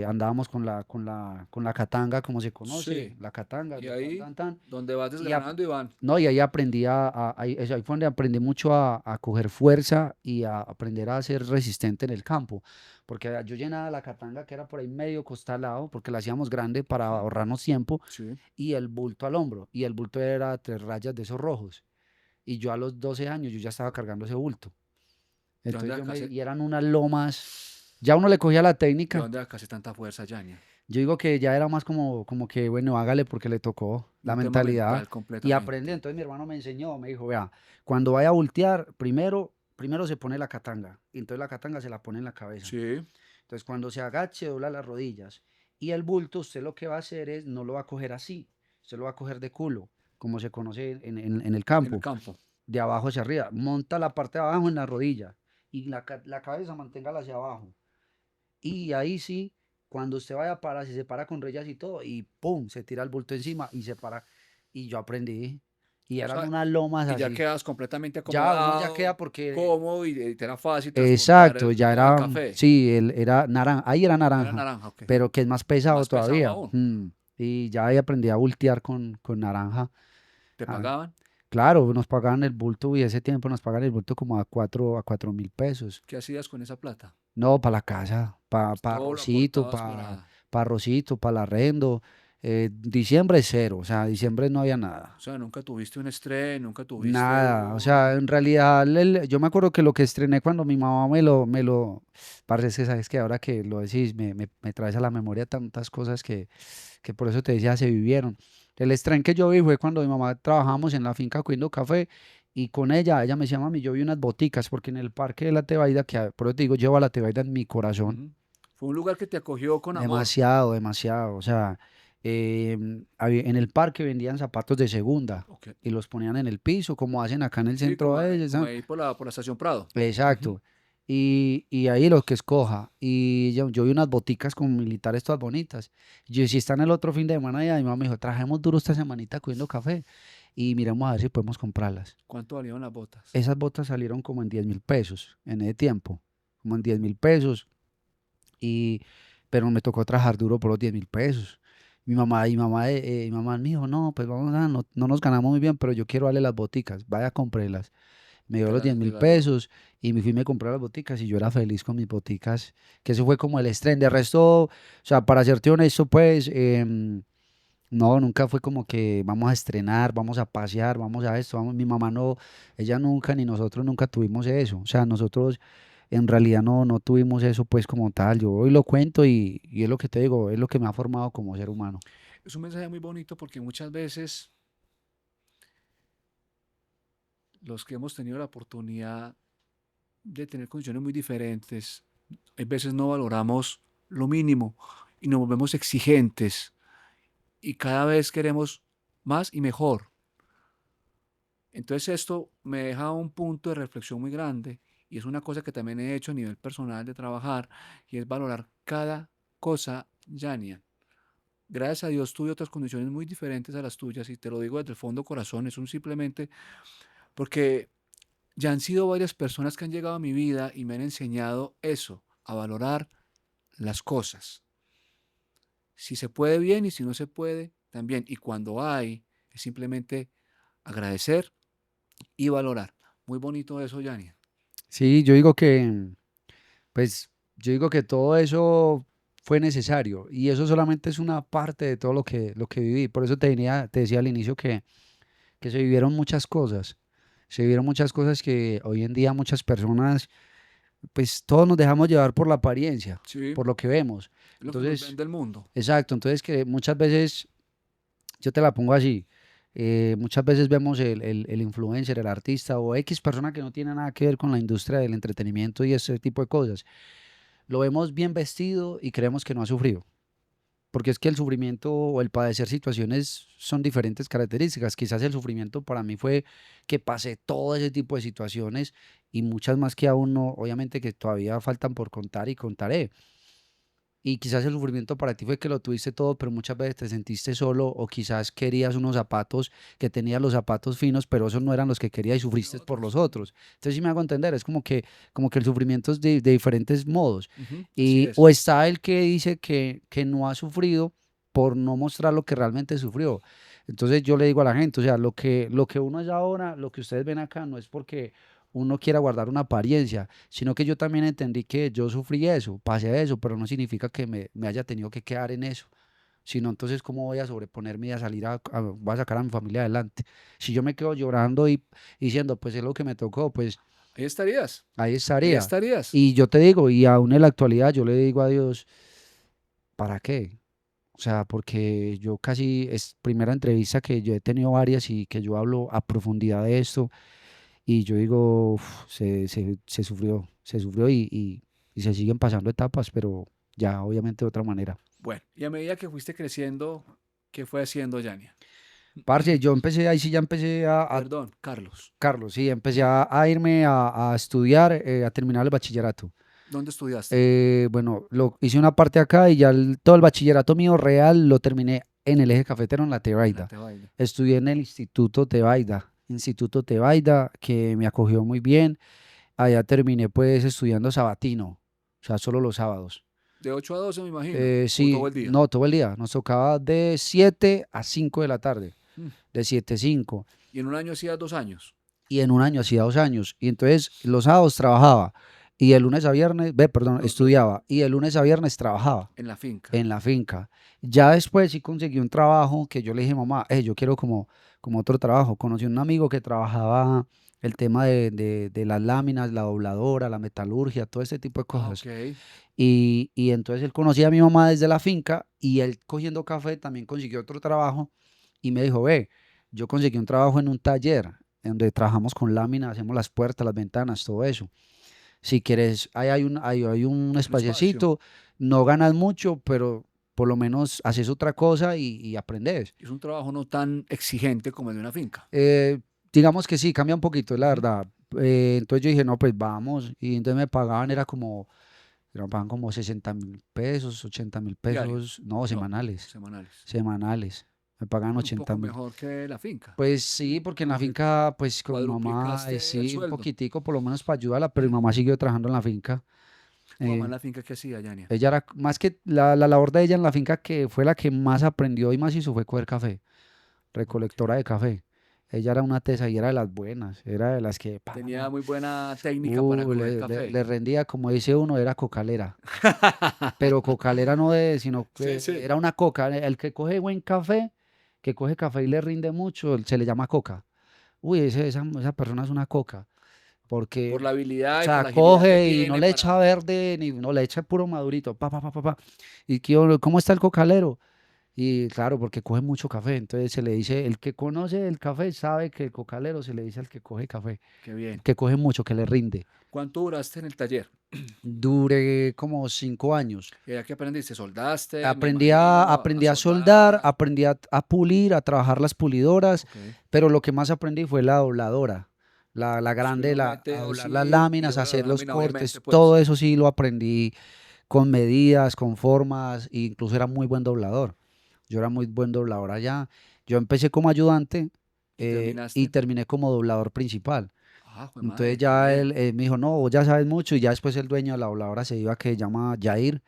andábamos con la catanga, como se conoce, Sí. la catanga, Y tan, ahí, tan, tan, donde vas y ap- desgranando y van. no, y ahí aprendí ahí fue donde aprendí mucho a coger fuerza y a aprender a ser resistente en el campo. Porque yo llenaba la catanga que era por ahí medio costalado, porque la hacíamos grande para ahorrarnos tiempo, Sí. y el bulto al hombro. Y el bulto era 3 rayas de esos rojos. Y yo a los 12 años yo ya estaba cargando ese bulto. ¿De dónde Entonces sacaste, y eran unas lomas, ya uno le cogía la de técnica. dónde sacaste tanta fuerza, Yania? Yo digo que ya era más como que, bueno, hágale porque le tocó la Un tema mentalidad mental y aprendí. completamente. Entonces mi hermano me enseñó, me dijo, vea, cuando vaya a voltear, primero se pone la catanga. Y entonces la catanga se la pone en la cabeza. Sí. Entonces cuando se agache, dobla las rodillas. Y el bulto, usted lo que va a hacer es, no lo va a coger así, usted lo va a coger de culo, como se conoce en el En el campo, campo. de abajo hacia arriba. Monta la parte de abajo en la rodilla y la cabeza manténgala hacia abajo. Y ahí sí, cuando usted vaya a parar, si se para con rayas y todo, y pum, se tira el bulto encima y se para. Y yo aprendí. Y O eran sea, unas lomas y ya así. quedas completamente Ya, uno ya acomodado, queda porque. cómodo y te era fácil transportar Exacto, ya el era. café. Sí, él era naranja. Ahí era Era naranja, naranja, ok. pero que es más pesado Más pesado todavía. aún. Y ya ahí aprendí a voltear con naranja. ¿Te Ah, pagaban? claro, nos pagaban el bulto y ese tiempo nos pagaban el bulto como a 4.000 pesos. ¿Qué hacías con esa plata? No, para la casa, para Todo lo arrocito, aportabas para para... arrocito, para el arrendo. Diciembre cero, o sea, diciembre no había O nada. sea, nunca tuviste un estrés, nunca tuviste Nada, o sea, un... en realidad yo me acuerdo que lo que estrené cuando mi mamá parce, es que sabes que ahora que lo decís, me traes a la memoria tantas cosas que por eso te decía, se vivieron. El estreno que yo vi fue cuando mi mamá trabajábamos en la finca cogiendo café y con ella me decía, mami, yo vi unas boticas, porque en el parque de la Tebaida, por eso te digo, llevo a la Tebaida en mi corazón. Ujú. Fue un lugar que te acogió con amor. Demasiado, demasiado. O sea, en el parque vendían zapatos de segunda Ok. y los ponían en el piso, como hacen acá en el Sí, centro de ellos, como ¿no? ahí por la estación Prado. Ujú. Exacto. Y ahí lo que escoja. Y yo vi unas boticas con militares todas bonitas. Yo, si están el otro fin de semana, y mi mamá me dijo, trajemos duro esta semanita cogiendo café y miremos a ver si podemos comprarlas. ¿Cuánto valieron las botas? Esas botas salieron como en 10.000 pesos en ese tiempo, como en 10.000 pesos. Y, pero me tocó trabajar duro por los 10.000 pesos. Mi mamá me dijo, no, pues vamos a, no, no nos ganamos muy bien, pero yo quiero darle las boticas, vaya, cómprelas. Me Y dio te los diez las mil regaló. pesos y me fui y me compré las boticas y yo era feliz con mis boticas, que eso fue como el estreno. De resto, o sea, para serte honesto, pues, no, nunca fue como que vamos a estrenar, vamos a pasear, vamos a esto, vamos, mi mamá no, ella nunca, ni nosotros nunca tuvimos eso. O sea, nosotros en realidad no tuvimos eso pues como tal. Yo hoy lo cuento y es lo que te digo, es lo que me ha formado como ser humano. Es un mensaje muy bonito porque muchas veces los que hemos tenido la oportunidad de tener condiciones muy diferentes, hay veces no valoramos lo mínimo y nos volvemos exigentes y cada vez queremos más y mejor. Entonces esto me deja un punto de reflexión muy grande y es una cosa que también he hecho a nivel personal de trabajar y es valorar cada cosa, Yania. Gracias a Dios tuve otras condiciones muy diferentes a las tuyas y te lo digo desde el fondo corazón, es un simplemente porque ya han sido varias personas que han llegado a mi vida y me han enseñado eso, a valorar las cosas. Si se puede bien y si no se puede, también. Y cuando hay, es simplemente agradecer y valorar. Muy bonito eso, Yania. Sí, pues, yo digo que todo eso fue necesario y eso solamente es una parte de todo lo que viví. Por eso te decía al inicio que se vivieron muchas cosas. Se vivieron muchas cosas que hoy en día muchas personas, pues todos nos dejamos llevar por la apariencia, Sí, por lo que vemos. es lo que nos Entonces, vende el mundo. exacto, entonces que muchas veces, yo te la pongo así, muchas veces vemos el influencer, el artista o X persona que no tiene nada que ver con la industria del entretenimiento y ese tipo de cosas. Lo vemos bien vestido y creemos que no ha sufrido. Porque es que el sufrimiento o el padecer situaciones son diferentes características. Quizás el sufrimiento para mí fue que pasé todo ese tipo de situaciones y muchas más que aún no, obviamente que todavía faltan por contar y contaré. y quizás el sufrimiento para ti fue que lo tuviste todo, pero muchas veces te sentiste solo o quizás querías unos zapatos que tenías los zapatos finos, pero esos no eran los que querías y Los sufriste por otros. los otros. Entonces sí me hago entender, es como que el sufrimiento es de diferentes modos. Ujú, así Y, es. o está el que dice que no ha sufrido por no mostrar lo que realmente sufrió. Entonces yo le digo a la gente, o sea, lo que uno es ahora, lo que ustedes ven acá, no es porque uno quiera guardar una apariencia, sino que yo también entendí que yo sufrí eso, pasé eso, pero no significa que me haya tenido que quedar en eso, sino entonces cómo voy a sobreponerme y a salir voy a sacar a mi familia adelante. Si yo me quedo llorando y diciendo, pues es lo que me tocó, pues Ahí estarías. ahí Ahí estaría. estarías. Y yo te digo, y aún en la actualidad yo le digo a Dios, ¿para qué? O sea, porque yo casi es primera entrevista que yo he tenido varias y que yo hablo a profundidad de esto y yo digo, "Uf, se sufrió y se siguen pasando etapas, pero ya obviamente de otra manera. Bueno, y a medida que fuiste creciendo, ¿qué fue haciendo Yania? Parce, yo empecé, ahí sí ya empecé Perdón, Carlos. Carlos, sí, empecé a irme a estudiar, a terminar el bachillerato. ¿Dónde estudiaste? Bueno, hice una parte acá y ya todo el bachillerato mío real lo terminé en el eje cafetero en la En la Tebaida. Tebaida. Estudié en el Instituto Tebaida, que me acogió muy bien. Allá terminé pues estudiando sabatino, o sea, solo los sábados. De 8 a 12, me imagino. O todo Sí, el día. no, todo el día. Nos tocaba de 7 a 5 de la tarde, Mm. de 7 a 5. Y en un año hacías 2 años Y en un año hacía 2 años. Y entonces los sábados trabajaba. Y el lunes a viernes, perdón, estudiaba. Y el lunes a viernes trabajaba en la finca. en la finca. Ya después sí conseguí un trabajo que yo le dije, mamá, yo quiero como otro trabajo. Conocí a un amigo que trabajaba el tema de las láminas, la dobladora, la metalurgia, todo ese tipo de Ah, cosas. ok. Y entonces él conocía a mi mamá desde la finca y él cogiendo café también consiguió otro trabajo y me dijo, ve, yo conseguí un trabajo en un taller en donde trabajamos con láminas, hacemos las puertas, las ventanas, todo eso. Si quieres, hay un Un espacio. espaciecito, no ganas mucho, pero por lo menos haces otra cosa y aprendes. Es un trabajo no tan exigente como el de una finca. Eh, digamos que sí, cambia un poquito, la Ujú. verdad. Entonces yo dije, no, pues vamos. Y entonces me pagaban, me pagaban como 60.000 pesos, 80.000 Diario. pesos, no, No, semanales, semanales. semanales. Me pagan Bueno, un poco 80.000. mejor que la finca. Pues sí, porque en la Porque finca, pues con mi mamá, cuadruplicaste el sí, un sueldo. poquitico por lo menos para ayudarla, pero mi mamá siguió trabajando en la finca. Tu mamá en Eh, la finca, ¿qué hacía, Yania? ella era, más que la labor de ella en la finca que fue la que más aprendió y más hizo fue coger café, Ok. recolectora de café. Ella era una tesa y era de las buenas, era de las que, Tenía muy buena técnica para coger café. le rendía, como dice uno, era cocalera. Pero cocalera no de, sino Sí, que sí. era una coca. El que coge buen café, que coge café y le rinde mucho, se le llama coca. Uy, esa persona es una coca. Porque, Por la o habilidad y por sea, la agilidad que coge y no tiene le echa para... verde, ni no le echa puro madurito, pa, pa, pa, pa, pa. ¿Y cómo está el cocalero? Y claro, porque coge mucho café. Entonces se le dice, el que conoce el café sabe que el cocalero se le dice al que coge café, Qué bien. que coge mucho, que le rinde. ¿Cuánto duraste en el taller? Duré como 5 años. ¿Y ya que aprendiste? ¿Soldaste? Me imagino a Aprendí a soldar, soldar. aprendí a pulir, a trabajar las pulidoras, Ok. pero lo que más aprendí fue la dobladora, la Si grande, uno a mete doblar las así y láminas, a dobla la hacer los lámina, obviamente, cortes, pues. todo eso sí lo aprendí con medidas, con formas, e incluso era muy buen doblador. Yo era muy buen doblador allá. Yo empecé como ayudante ¿Y y terminaste? terminé como doblador principal. Ah, jue Entonces madre, qué ya bien. él me dijo, no, vos ya sabes mucho, y ya después el dueño de la dobladora se iba, que se llama Jair,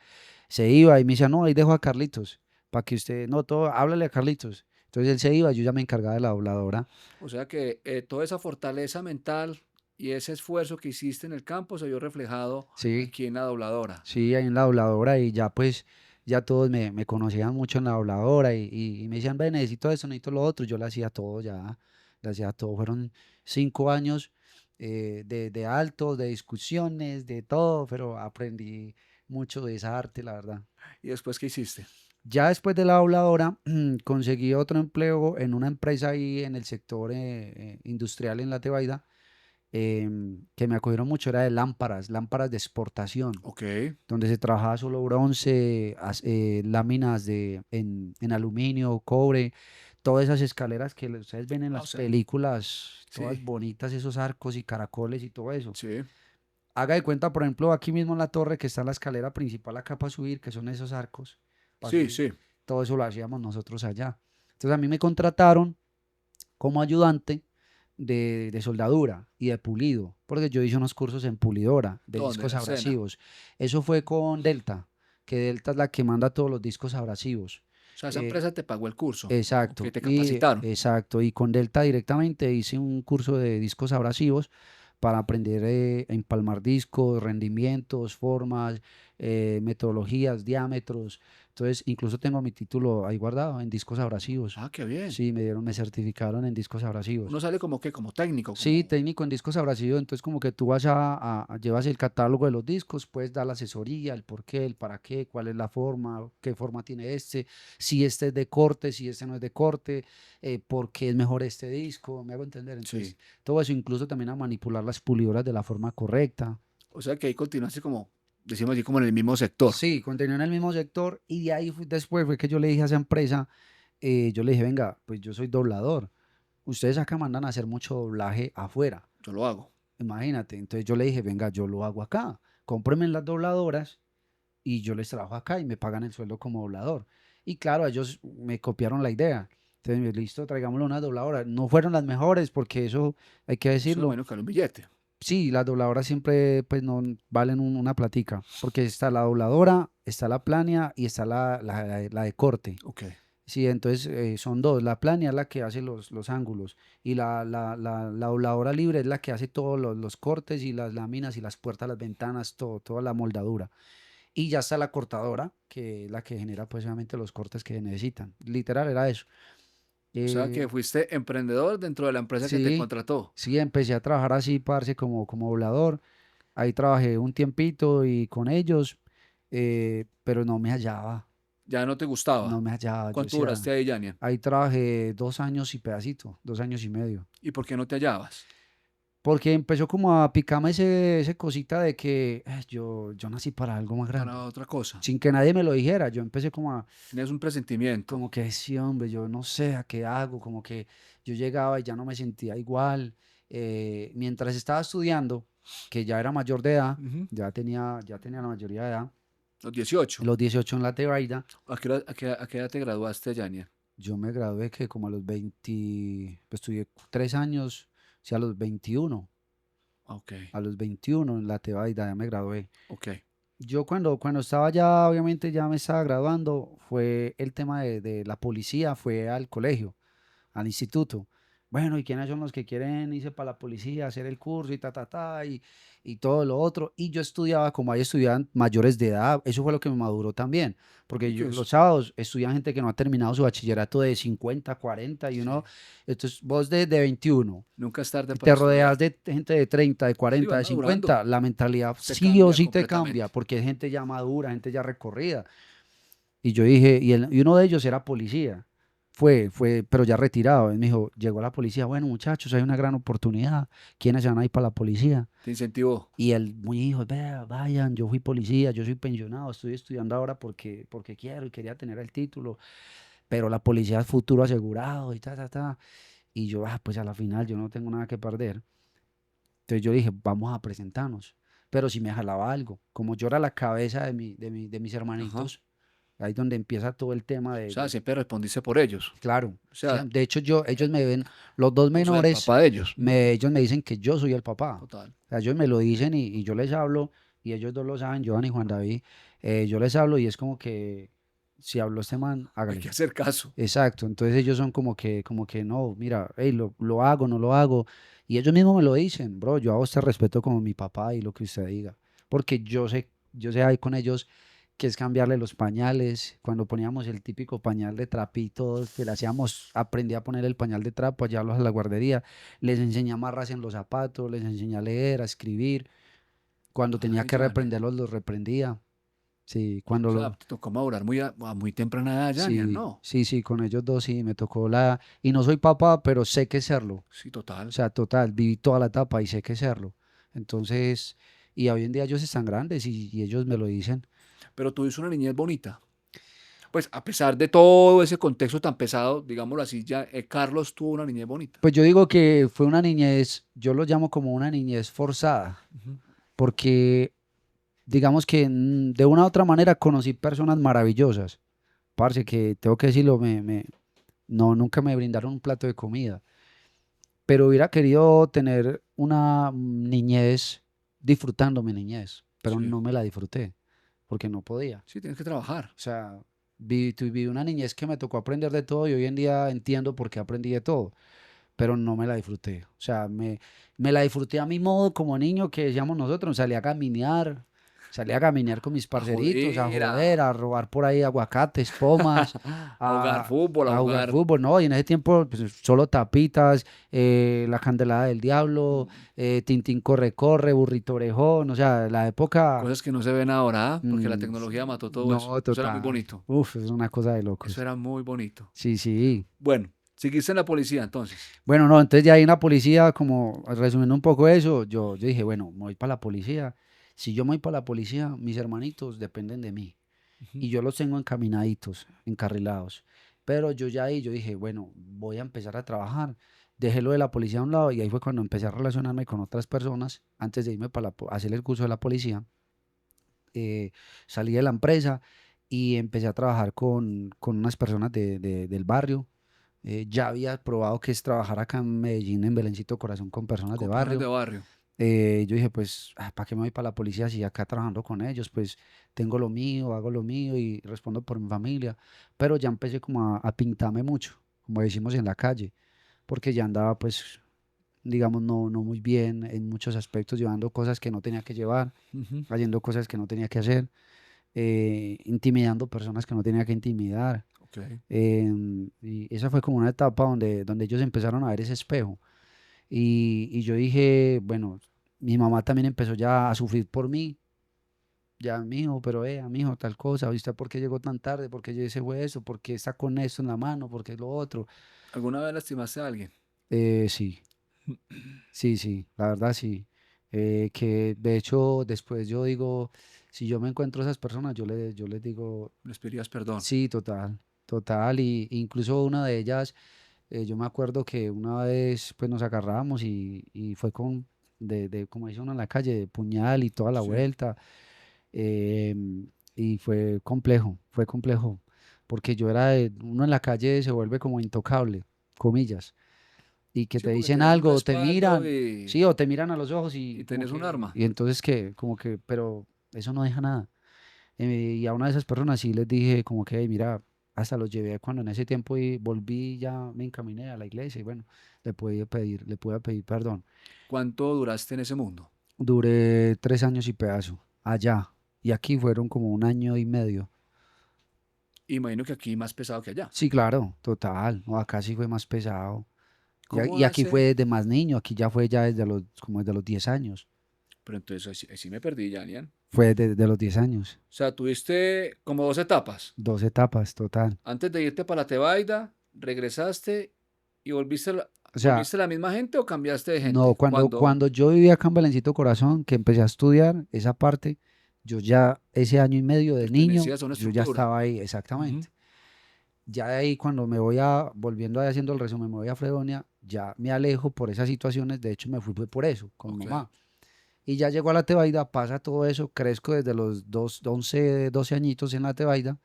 se iba y me decía, no, ahí dejo a Carlitos, para que usted, no, todo, háblale a Carlitos. Entonces él se iba, yo ya me encargaba de la dobladora. O sea que toda esa fortaleza mental y ese esfuerzo que hiciste en el campo se vio reflejado Sí, aquí en la dobladora. sí, ahí en la dobladora y ya pues, ya todos me conocían mucho en la dobladora y me decían, ve, necesito esto, necesito lo otro. Yo le hacía todo ya, le hacía todo. Fueron 5 años de altos, de discusiones, de todo, pero aprendí mucho de esa arte, la verdad. ¿Y después qué hiciste? Ya después de la dobladora, conseguí otro empleo en una empresa ahí en el sector industrial en La Tebaida, que me acogieron mucho, era de lámparas, lámparas de exportación, Ok. donde se trabajaba solo bronce, láminas en aluminio, cobre, todas esas escaleras que ustedes ven en Ah, o las sea, películas, todas sí, bonitas, esos arcos y caracoles y todo eso. sí. Haga de cuenta, por ejemplo, aquí mismo en la torre que está la escalera principal acá para subir, que son esos arcos, para Sí, subir. sí. Todo eso lo hacíamos nosotros allá. Entonces a mí me contrataron como ayudante de soldadura y de pulido, porque yo hice unos cursos en pulidora de ¿Dónde? En discos la escena. abrasivos. Eso fue con Delta, que Delta es la que manda todos los discos abrasivos. O sea, esa Eh, empresa te pagó el curso. Ok, exacto, te capacitaron. y con Delta directamente hice un curso de discos abrasivos para aprender a empalmar discos, rendimientos, formas, metodologías, diámetros. Entonces, incluso tengo mi título ahí guardado en discos abrasivos. Ah, qué bien. Sí, me certificaron en discos abrasivos. Uno sale como que, como técnico, Sí, como... técnico en discos abrasivos, entonces como que tú vas llevas el catálogo de los discos, puedes dar la asesoría, el por qué, el para qué, cuál es la forma, qué forma tiene este, si este es de corte, si este no es de corte, por qué es mejor este disco, me hago entender. Entonces, Sí. todo eso, incluso también a manipular las pulidoras de la forma correcta. O sea que ahí continuaste como, decimos así, como en el mismo sector. Sí, continué en el mismo sector y de ahí después fue que yo le dije a esa empresa, yo le dije, venga, pues yo soy doblador, ustedes acá mandan a hacer mucho doblaje afuera. Yo lo hago. Imagínate, entonces yo le dije, venga, yo lo hago acá, cómprenme las dobladoras y yo les trabajo acá y me pagan el sueldo como doblador. Y claro, ellos me copiaron la idea. Entonces, listo, traigámosle unas dobladoras. No fueron las mejores porque eso hay que Eso es decirlo. menos que un billete. Sí, las dobladoras siempre pues no valen una platica, porque está la dobladora, está la plania y está la de corte. Ok. Sí, entonces son dos. La plania es la que hace los ángulos y la dobladora libre es la que hace todos los cortes y las láminas y las puertas, las ventanas, todo, toda la moldadura. Y ya está la cortadora, que es la que genera pues obviamente los cortes que necesitan. Literal era eso. O sea Eh, que fuiste emprendedor dentro de la empresa que te sí, contrató. sí, empecé a trabajar así, parce, como doblador. Ahí trabajé un tiempito y con ellos, pero no me hallaba, Ya no te no gustaba. me hallaba. Yo ¿Cuánto duraste decía, ahí, Yania? ahí trabajé 2 años y pedacito, 2 años y medio. ¿Y por qué no te hallabas? Porque empezó como a picarme ese cosita de que yo nací para algo más Para grande. otra cosa. Sin que nadie me lo dijera, yo empecé Tenías un presentimiento. como que sí, hombre, yo no sé a qué hago, como que yo llegaba y ya no me sentía igual. Mientras estaba estudiando, que ya era mayor de edad, Ujú. ya tenía la mayoría de edad, Los 18. los 18 en la Tebaida, A qué edad te graduaste, Yania? yo me gradué que como a los 20, pues estudié 3 años, sí, Ok, a los 21 en la Tebaida ya me gradué. ok. Yo cuando estaba ya, obviamente ya me estaba graduando, fue el tema de la policía, fue al colegio, al instituto. Bueno, ¿y quiénes son los que quieren irse para la policía, hacer el curso y y todo lo otro? Y yo estudiaba, como ahí estudiaban mayores de edad, eso fue lo que me maduró también, porque ¿Y qué los es? sábados estudian gente que no ha terminado su bachillerato de 50, 40 y Sí. uno, entonces vos de 21 Nunca es tarde y para te estudiar. rodeas de gente de 30, de Sí, 40, vas de madurando. 50, la mentalidad Te sí o cambia sí te cambia, completamente. porque es gente ya madura, gente ya recorrida. Y yo dije, y uno de ellos era policía, pero ya retirado. Él me dijo, llegó la policía, bueno muchachos, hay una gran oportunidad, ¿quiénes se van a ir para la policía? Te incentivó. Y él muy dijo, vea, vayan, yo fui policía, yo soy pensionado, estoy estudiando ahora porque quiero y quería tener el título, pero la policía es futuro asegurado y ta. Y yo, pues a la final yo no tengo nada que perder. Entonces yo dije, vamos a presentarnos. Pero si me jalaba algo, como yo era la cabeza de mis Ajá. hermanitos, ahí es donde empieza todo el tema O sea, siempre respondiste por ellos. claro. O Sí, sea, de hecho, ellos me ven, los dos vos sos el menores, papá de ellos. ellos me dicen que yo soy el papá. Total. O sea, ellos me lo dicen y yo les hablo, y ellos dos lo saben, Joan y Juan David. Yo les hablo y es como que si habló este man, Hay que hágale. hacer caso. Exacto, entonces ellos son como que no, mira, hey, lo hago, no lo hago. Y ellos mismos me lo dicen, bro, yo a vos te respeto como mi papá y lo que usted diga. Porque yo sé ahí con ellos que es cambiarle los pañales. Cuando poníamos el típico pañal de trapito, que le hacíamos, aprendí a poner el pañal de trapo, a llevarlos a la guardería. Les enseñé a amarrarse en los zapatos, les enseñé a leer, a escribir. Cuando tenía Ay, que Yania. reprenderlos, los reprendía. Sí, O sea, te tocó madurar a muy temprana edad, Yania, sí, ¿no? sí, sí, con ellos dos sí, me tocó y no soy papá, pero sé que serlo. Sí, O total. sea, total, viví toda la etapa y sé que serlo. Entonces, y hoy en día ellos están grandes y ellos me lo dicen. Pero tuviste una niñez bonita. Pues a pesar de todo ese contexto tan pesado, digámoslo así, ya Carlos tuvo una niñez bonita. Pues yo digo que fue una niñez, yo lo llamo como una niñez forzada, Ujú. porque digamos que de una u otra manera conocí personas maravillosas, parce, que tengo que decirlo, no, nunca me brindaron un plato de comida, pero hubiera querido tener una niñez disfrutando mi niñez, pero Sí, no me la disfruté, porque no podía. sí, tienes que trabajar. O sea, viví una niñez que me tocó aprender de todo y hoy en día entiendo por qué aprendí de todo, pero no me la disfruté. O sea, me la disfruté a mi modo como niño que decíamos nosotros, salía a caminar con mis A parceritos, a joder, joder, a robar por ahí aguacates, pomas, a jugar fútbol, a a jugar jugar. fútbol, ¿no? Y en ese tiempo pues, solo tapitas, la candelada del diablo, Tintín corre, corre, burrito orejón, o sea, la época, Cosas que no se ven ahora, ¿ah? Porque la mm, tecnología mató todo eso. no, Eso era muy total. bonito. Uf, es una cosa de Eso locos. era muy bonito. Sí, sí. Bueno, seguiste en la policía entonces. Bueno, no, entonces ya ahí en la policía, como resumiendo un poco eso, yo dije, bueno, me voy para la policía. Si yo me voy para la policía, mis hermanitos dependen de mí. Ujú. Y yo los tengo encaminaditos, encarrilados. Pero yo ya ahí, yo dije, bueno, voy a empezar a trabajar. Dejé lo de la policía a un lado y ahí fue cuando empecé a relacionarme con otras personas antes de irme para hacer el curso de la policía. eh, Salí de la empresa y empecé a trabajar con unas personas del barrio. Ya había probado que es trabajar acá en Medellín, en Belencito Corazón, con personas de Con personas de barrio. barrio. Yo dije, pues, ¿para qué me voy para la policía si acá trabajando con ellos? Pues tengo lo mío, hago lo mío y respondo por mi familia. Pero ya empecé como a pintarme mucho, como decimos en la calle, porque ya andaba, pues, digamos, no muy bien en muchos aspectos, llevando cosas que no tenía que llevar, Ujú. haciendo cosas que no tenía que hacer, intimidando personas que no tenía que intimidar. Ok. Y esa fue como una etapa donde ellos empezaron a ver ese espejo. Y yo dije, bueno, mi mamá también empezó ya a sufrir por mí. Ya, mijo, pero mijo, tal cosa, ¿viste por qué llegó tan tarde? ¿Por qué ese fue eso? ¿Por qué está con esto en la mano? ¿Por qué lo otro? ¿Alguna vez lastimaste a alguien? Sí, sí, sí, la verdad sí. Que de hecho después yo digo, si yo me encuentro a esas personas, yo les digo, Les pedías perdón. sí, total, total. Y incluso una de ellas, yo me acuerdo que una vez pues nos agarramos y fue como dice uno en la calle, de puñal y toda la Sí. vuelta. Y fue complejo, porque uno en la calle se vuelve como intocable, comillas, y que Sí, te porque dicen tenés un algo, o te respaldo miran, sí, o te miran a los ojos y y como tenés un que, arma. y entonces que, como que, pero eso no deja nada. Y a una de esas personas sí les dije como que, "Ey, mira, hasta los llevé cuando en ese tiempo y volví, ya me encaminé a la iglesia y bueno, le pude pedir perdón. ¿Cuánto duraste en ese mundo? Duré 3 años y pedazo allá y aquí fueron como 1 año y medio. Imagino que aquí más pesado que allá. Sí, claro, total. No, acá sí fue más pesado. ¿Cómo Y aquí fue hace? desde más niño, aquí ya fue ya como desde los 10 años. Pero entonces ahí sí me perdí, Janian. Fue desde los 10 años. O sea, tuviste como dos etapas. 2 etapas, total. Antes de irte para la Tebaida, regresaste y O sea, volviste la misma gente o cambiaste de no, gente. Cuando, cuando yo vivía acá en Belencito Corazón, que empecé a estudiar esa parte, yo ya ese año y medio de niño, pertenecías a una yo ya estructura. estaba ahí, Ujú. exactamente. Ya de ahí cuando volviendo ahí haciendo el resumen, me voy a Fredonia, ya me alejo por esas situaciones, de hecho me fui por eso, con mi Ok. mamá. Y ya llego a la Tebaida, pasa todo eso, crezco desde los 11, 12 añitos en la Tebaida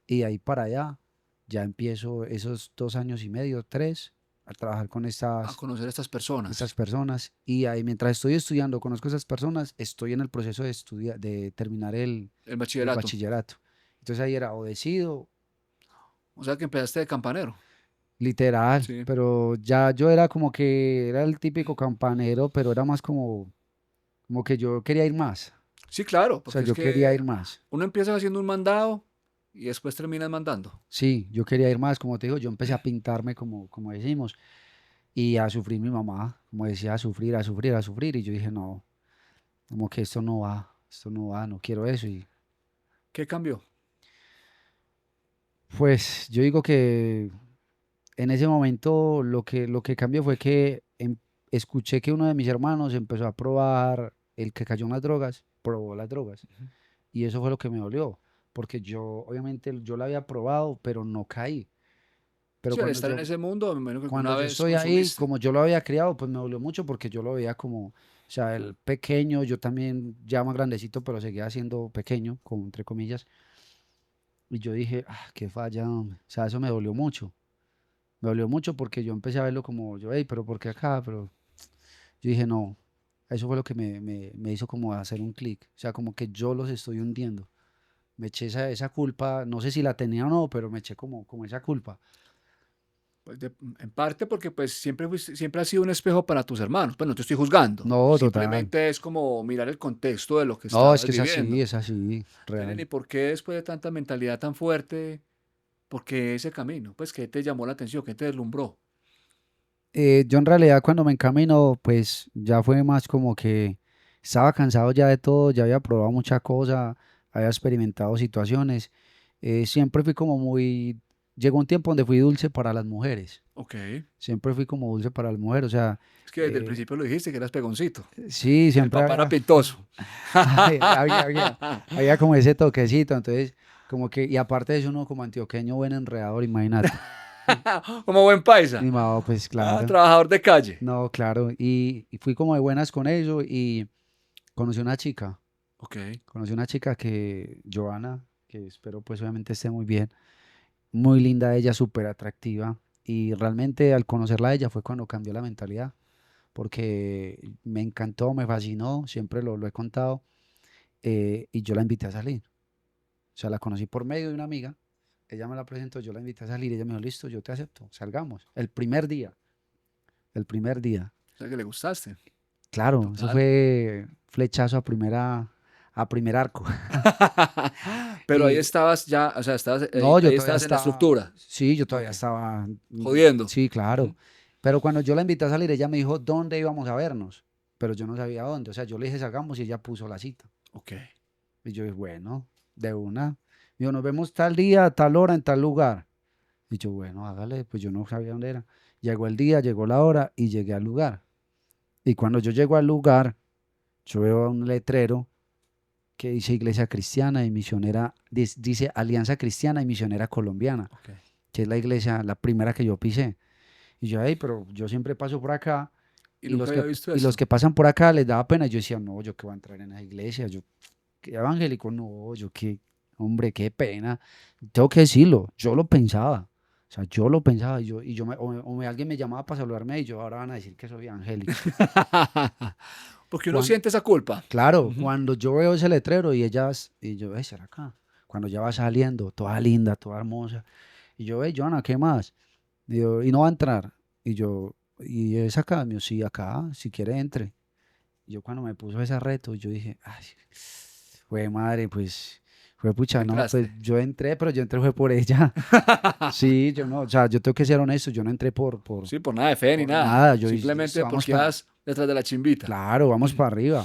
y de ahí para allá ya empiezo esos 2 años y medio, tres, a trabajar con A conocer a estas estas personas. personas. Y ahí mientras estoy estudiando, conozco a esas personas, estoy en el proceso de terminar El el bachillerato. bachillerato. Entonces ahí era o decido, O sea que empezaste de campanero. literal, Sí. pero ya yo era como que era el típico campanero, pero era más como que yo quería ir más. Sí, claro, O sea, porque es yo quería que ir más. uno empieza haciendo un mandado y después terminas mandando. Sí, yo quería ir más, como te digo, yo empecé a pintarme como decimos y a sufrir mi mamá, como decía, a sufrir, a sufrir, a sufrir y yo dije, no, como que esto no va, no quiero eso y ¿Qué cambió? pues yo digo que en ese momento lo que cambió fue que escuché que uno de mis hermanos empezó a probar el que cayó en las drogas, probó las drogas Ujú. y eso fue lo que me dolió, porque obviamente yo la había probado, pero no caí. Pero Sí, al estar en ese mundo, me imagino que cuando alguna yo vez estoy ahí, consumiste. como yo lo había criado, pues me dolió mucho porque yo lo veía O sea, él pequeño, yo también ya más grandecito, pero seguía siendo pequeño, como entre comillas. Y yo dije, ah, qué falla, hombre. O sea, eso me dolió mucho. Me dolió mucho porque yo empecé a verlo como yo, hey, pero ¿por qué acá? Pero yo dije, no, eso fue lo que me hizo como hacer un clic. O sea, como que yo los estoy hundiendo. Me eché esa culpa, no sé si la tenía o no, pero me eché como esa culpa. Pues en parte porque pues siempre has sido un espejo para tus hermanos. Pues no te estoy juzgando. No, total. Simplemente es como mirar el contexto de lo que No, es estabas que viviendo. es así, Tienen, real. ¿y por qué después de tanta mentalidad tan fuerte, por qué ese camino? Pues, ¿qué te llamó la atención? ¿Qué te deslumbró? Yo en realidad cuando me encamino, pues ya fue más como que estaba cansado ya de todo, ya había probado mucha cosa, había experimentado situaciones. Siempre fui como muy... Llegó un tiempo donde fui dulce para las mujeres. Ok. Siempre fui como dulce para las mujeres. O sea, Es que desde el eh, principio lo dijiste que eras pegoncito. sí, El siempre papá era había, pintoso. había como ese toquecito. Entonces, como que, y aparte de eso, uno como antioqueño buen enredador, imagínate. Como buen paisa. Y no, pues Ah, claro. trabajador de calle. No, claro. Y fui como de buenas con eso y conocí una chica. Ok. Conocí una chica que, Joana, que espero pues obviamente esté muy bien. Muy linda ella, súper atractiva. Y realmente al conocerla a ella fue cuando cambió la mentalidad. Porque me encantó, me fascinó, siempre lo he contado. Y yo la invité a salir. O sea, la conocí por medio de una amiga. Ella me la presentó, yo la invité a salir. Ella me dijo, listo, yo te acepto, salgamos. El primer día. El primer día. O sea que le gustaste. Claro, eso Total. fue flechazo a primer arco. Pero ahí Y estabas ya, o sea, estabas, no, yo ahí todavía estabas en la estaba, estructura. sí, yo todavía Ok. estaba, Jodiendo. sí, claro. Ujú. Pero cuando yo la invité a salir, ella me dijo dónde íbamos a vernos, pero yo no sabía dónde. O sea, yo le dije salgamos y ella puso la cita. Ok. Y yo dije, bueno, de una. Dijo, nos vemos tal día, tal hora, en tal lugar. Y yo, bueno, hágale, pues yo no sabía dónde era. Llegó el día, llegó la hora y llegué al lugar. Y cuando yo llego al lugar, yo veo un letrero que dice Iglesia Cristiana y Misionera, dice Alianza Cristiana y Misionera Colombiana, Ok. que es la iglesia, la primera que yo pisé. Y yo, hey, pero yo siempre paso por acá Y nunca había visto y los esto. que pasan por acá les daba pena. Yo decía, no, yo qué voy a entrar en esa iglesia, yo, qué evangélico, no, yo qué, hombre, qué pena. Tengo que decirlo, yo lo pensaba. O sea, yo lo pensaba alguien me llamaba para saludarme y yo ahora van a decir que soy evangélico. Porque uno Cuan- siente esa culpa. Claro, Ujú. cuando yo veo ese letrero y ellas, y yo, ¿será acá? Cuando ya va saliendo, toda linda, toda hermosa. Y yo, Joana, ¿qué más? Y no va a entrar. Y yo, ¿y es acá? Me dijo, sí, acá, si quiere entre. Y yo cuando me puso ese reto, yo dije, ay, fue madre, pues, fue pucha, no, pues Entraste. yo entré, pero yo entré fue por ella. Sí, yo no, o sea, yo tengo que ser honesto, yo no entré Sí, por nada de fe ni por nada. nada, yo dije, listo, Simplemente vamos porque para, ibas detrás de la chimbita. claro, vamos para arriba.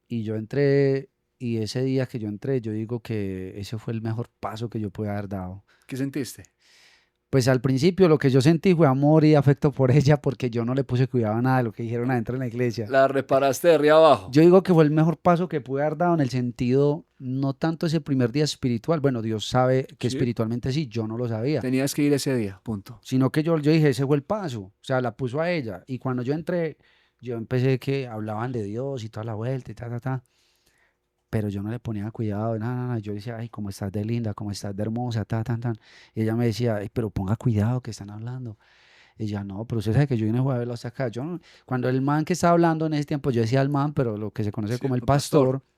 Y yo entré, y ese día que yo entré, yo digo que ese fue el mejor paso que yo pude haber dado. ¿Qué sentiste? Pues al principio lo que yo sentí fue amor y afecto por ella porque yo no le puse cuidado a nada de lo que dijeron adentro en la iglesia. La reparaste de arriba abajo. Yo digo que fue el mejor paso que pude haber dado en el sentido, no tanto ese primer día espiritual, bueno, Dios sabe que Sí. espiritualmente sí, yo no lo sabía, Tenías que ir ese día. Punto. sino que yo dije, ese fue el paso, o sea, la puso a ella. Y cuando yo entré, yo empecé que hablaban de Dios y toda la vuelta y ta. Pero yo no le ponía cuidado, nada. Yo decía, ay, cómo estás de linda, cómo estás de hermosa, tan. Y ella me decía, "Ay, pero ponga cuidado que están hablando". Y ya, no, pero usted sabe que yo vine a verlo hasta acá. Cuando el man que estaba hablando en ese tiempo, yo decía el man, pero lo que se conoce Sí, como el el pastor. pastor,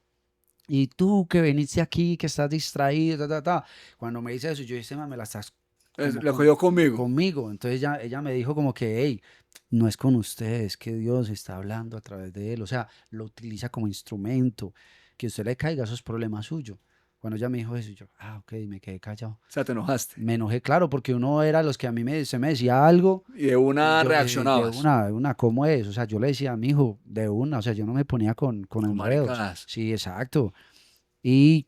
y tú que veniste aquí, que estás distraído, ta. Cuando me dice eso, yo dije, man, me la estás como Lo cogió conmigo. conmigo. Entonces ella me dijo como que, hey, no es con usted, es que Dios está hablando a través de él. O sea, lo utiliza como instrumento. Que usted le caiga, eso es problema suyo. Cuando ella me dijo eso, yo, ok, me quedé callado. O sea, te enojaste. Me enojé, claro, porque uno era los que a mí se me decía algo Y de y una yo reaccionabas. de una, ¿cómo es? O sea, yo le decía a mi hijo, de una, o sea, yo no me ponía con Con enredos. maricadas. Sí, exacto. Y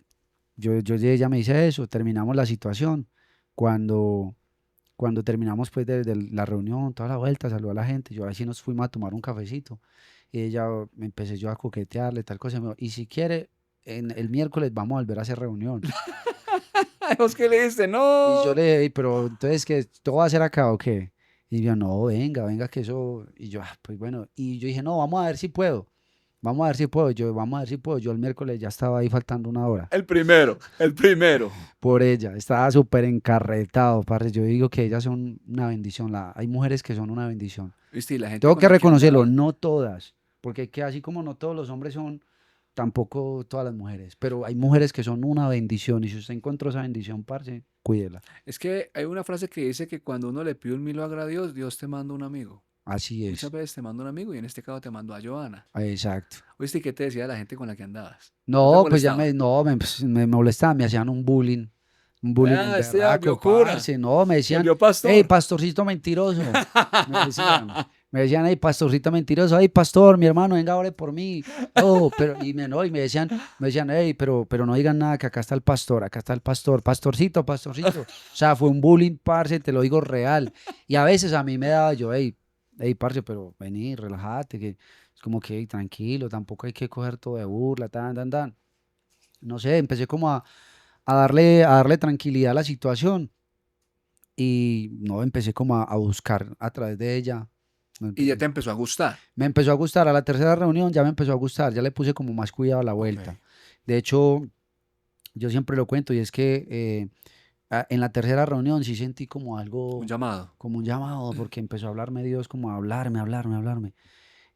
ella me dice eso, terminamos la situación. Cuando, cuando terminamos pues de la reunión, toda la vuelta, saludó a la gente, yo así nos fuimos a tomar un cafecito. Y ella, me empecé yo a coquetearle, tal cosa, y me dijo, y si quiere, el miércoles vamos a volver a hacer reunión. Ay, ¿vos qué le dijiste? Y yo No. le dije, "Ey, pero entonces, ¿qué? ¿Todo va a ser acá o qué?". Y yo, no, venga, venga, que eso. Y yo, pues bueno. Y yo dije, no, vamos a ver si puedo. Vamos a ver si puedo. Yo, vamos a ver si puedo. Yo el miércoles ya estaba ahí faltando una hora El primero, el primero. por ella. Estaba súper encarretado, parce. Yo digo que ellas son una bendición. Hay mujeres que son una bendición. ¿Viste? Y la gente Tengo con que la que reconocerlo, andaba. no todas. Porque que así como no todos los hombres son, tampoco todas las mujeres. Pero hay mujeres que son una bendición. Y si usted encontró esa bendición, parce, cuídela. Es que hay una frase que dice que cuando uno le pide un milagro a Dios, Dios te manda un amigo. Así Muchas es. veces te manda un amigo y en este caso te mandó a Joana. Exacto. ¿Viste? ¿Y qué te decía la gente con la que andabas? ¿No te No, pues ya molestaban? pues, me molestaban, me hacían un bullying en Ah, este ya volvió berraco, cura. parce, no, me decían, Volvió hey, pastor. pastorcito mentiroso, me decían, hey, pastorcito mentiroso, hey, pastor, mi hermano, venga, ore por mí, oh, pero, y me, no, y me decían, hey, pero no digan nada, que acá está el pastor, pastorcito, pastorcito, o sea, fue un bullying, parce, te lo digo real, y a veces a mí me daba yo, hey, parce, pero vení, relájate, que es como que, hey, tranquilo, tampoco hay que coger todo de burla, tan, tan, tan, no sé, empecé como a darle tranquilidad a la situación y no, empecé como a buscar a través de ella. Y ya te empezó a gustar. Me empezó a gustar, a la tercera reunión ya me empezó a gustar, ya le puse como más cuidado a la Ok. vuelta. De hecho, yo siempre lo cuento y es que en la tercera reunión sí sentí Un llamado. como un llamado, porque empezó a hablarme Dios, como a hablarme, hablarme, hablarme.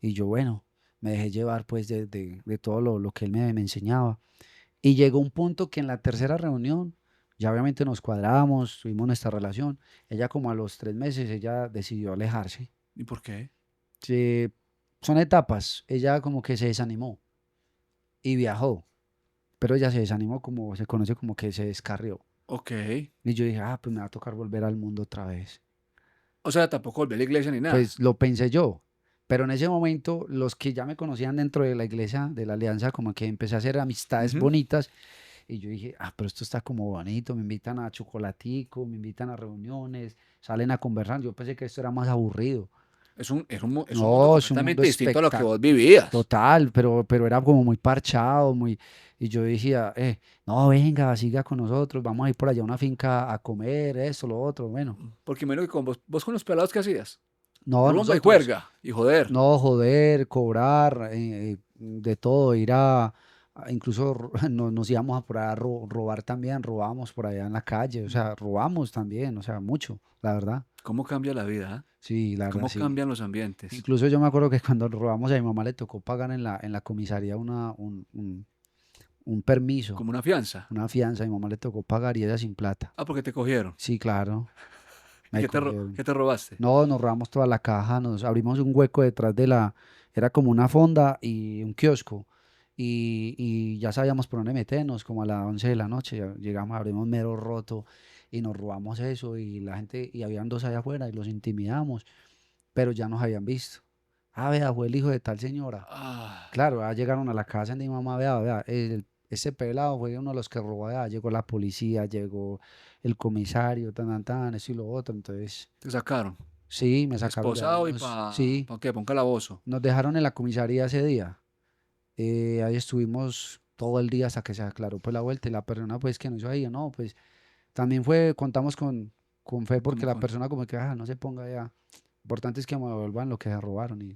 Y yo, bueno, me dejé llevar pues de todo lo que él me enseñaba. Y llegó un punto que en la tercera reunión, ya obviamente nos cuadramos, tuvimos nuestra relación. Ella como a los 3 meses, ella decidió alejarse. ¿Y por qué? Sí, son etapas. Ella como que se desanimó y viajó, pero ella se desanimó como se conoce como que se descarrió. Ok. Y yo dije, pues me va a tocar volver al mundo otra vez. O sea, tampoco volvió a la iglesia ni nada. Pues lo pensé yo. Pero en ese momento, los que ya me conocían dentro de la iglesia, de la alianza, como que empecé a hacer amistades Ujú. bonitas. Y yo dije, pero esto está como bonito, me invitan a chocolatico, me invitan a reuniones, salen a conversar. Yo pensé que esto era más aburrido. Es un mundo No, es un mundo completamente distinto a lo que vos vivías. total, pero era como muy parchado, muy... Y yo decía, no, venga, siga con nosotros, vamos a ir por allá a una finca a comer, esto, lo otro, bueno. Porque menos que con vos con los pelados, ¿qué hacías? No, Rumba y nosotros, juerga y joder. no, joder, cobrar, de todo, incluso nos íbamos a por allá a robar también, robábamos por allá en la calle, o sea, robamos también, o sea, mucho, la verdad. ¿Cómo cambia la vida? ¿Ah? Sí, la verdad, ¿Cómo sí. cambian los ambientes? Incluso yo me acuerdo que cuando robamos a mi mamá le tocó pagar en la comisaría un permiso, Como una fianza. una fianza, a mi mamá le tocó pagar y ella sin plata. Ah, porque te cogieron. Sí, claro, ¿Y me cogieron. qué te robaste? No, nos robamos toda la caja, nos abrimos un hueco detrás era como una fonda y un kiosco. Y ya sabíamos por dónde meternos, como a las 11 de la noche, ya llegamos, abrimos mero roto y nos robamos eso y la gente, y habían dos allá afuera y los intimidamos, pero ya nos habían visto. Ah, vea, fue el hijo de tal señora. Ah, Claro, ya llegaron a la casa de mi mamá, vea, ese pelado fue uno de los que robó, llegó la policía, llegó el comisario, tan, eso y lo otro, entonces, te sacaron. sí, me sacaron de ahí, Esposado y sí, pa qué, pa un calabozo. nos dejaron en la comisaría ese día, ahí estuvimos todo el día hasta que se aclaró pues la vuelta y la persona pues que nos hizo ahí, no, pues también contamos con fe porque Como la con. persona como que, no se ponga ya, importante es que me devuelvan lo que se robaron y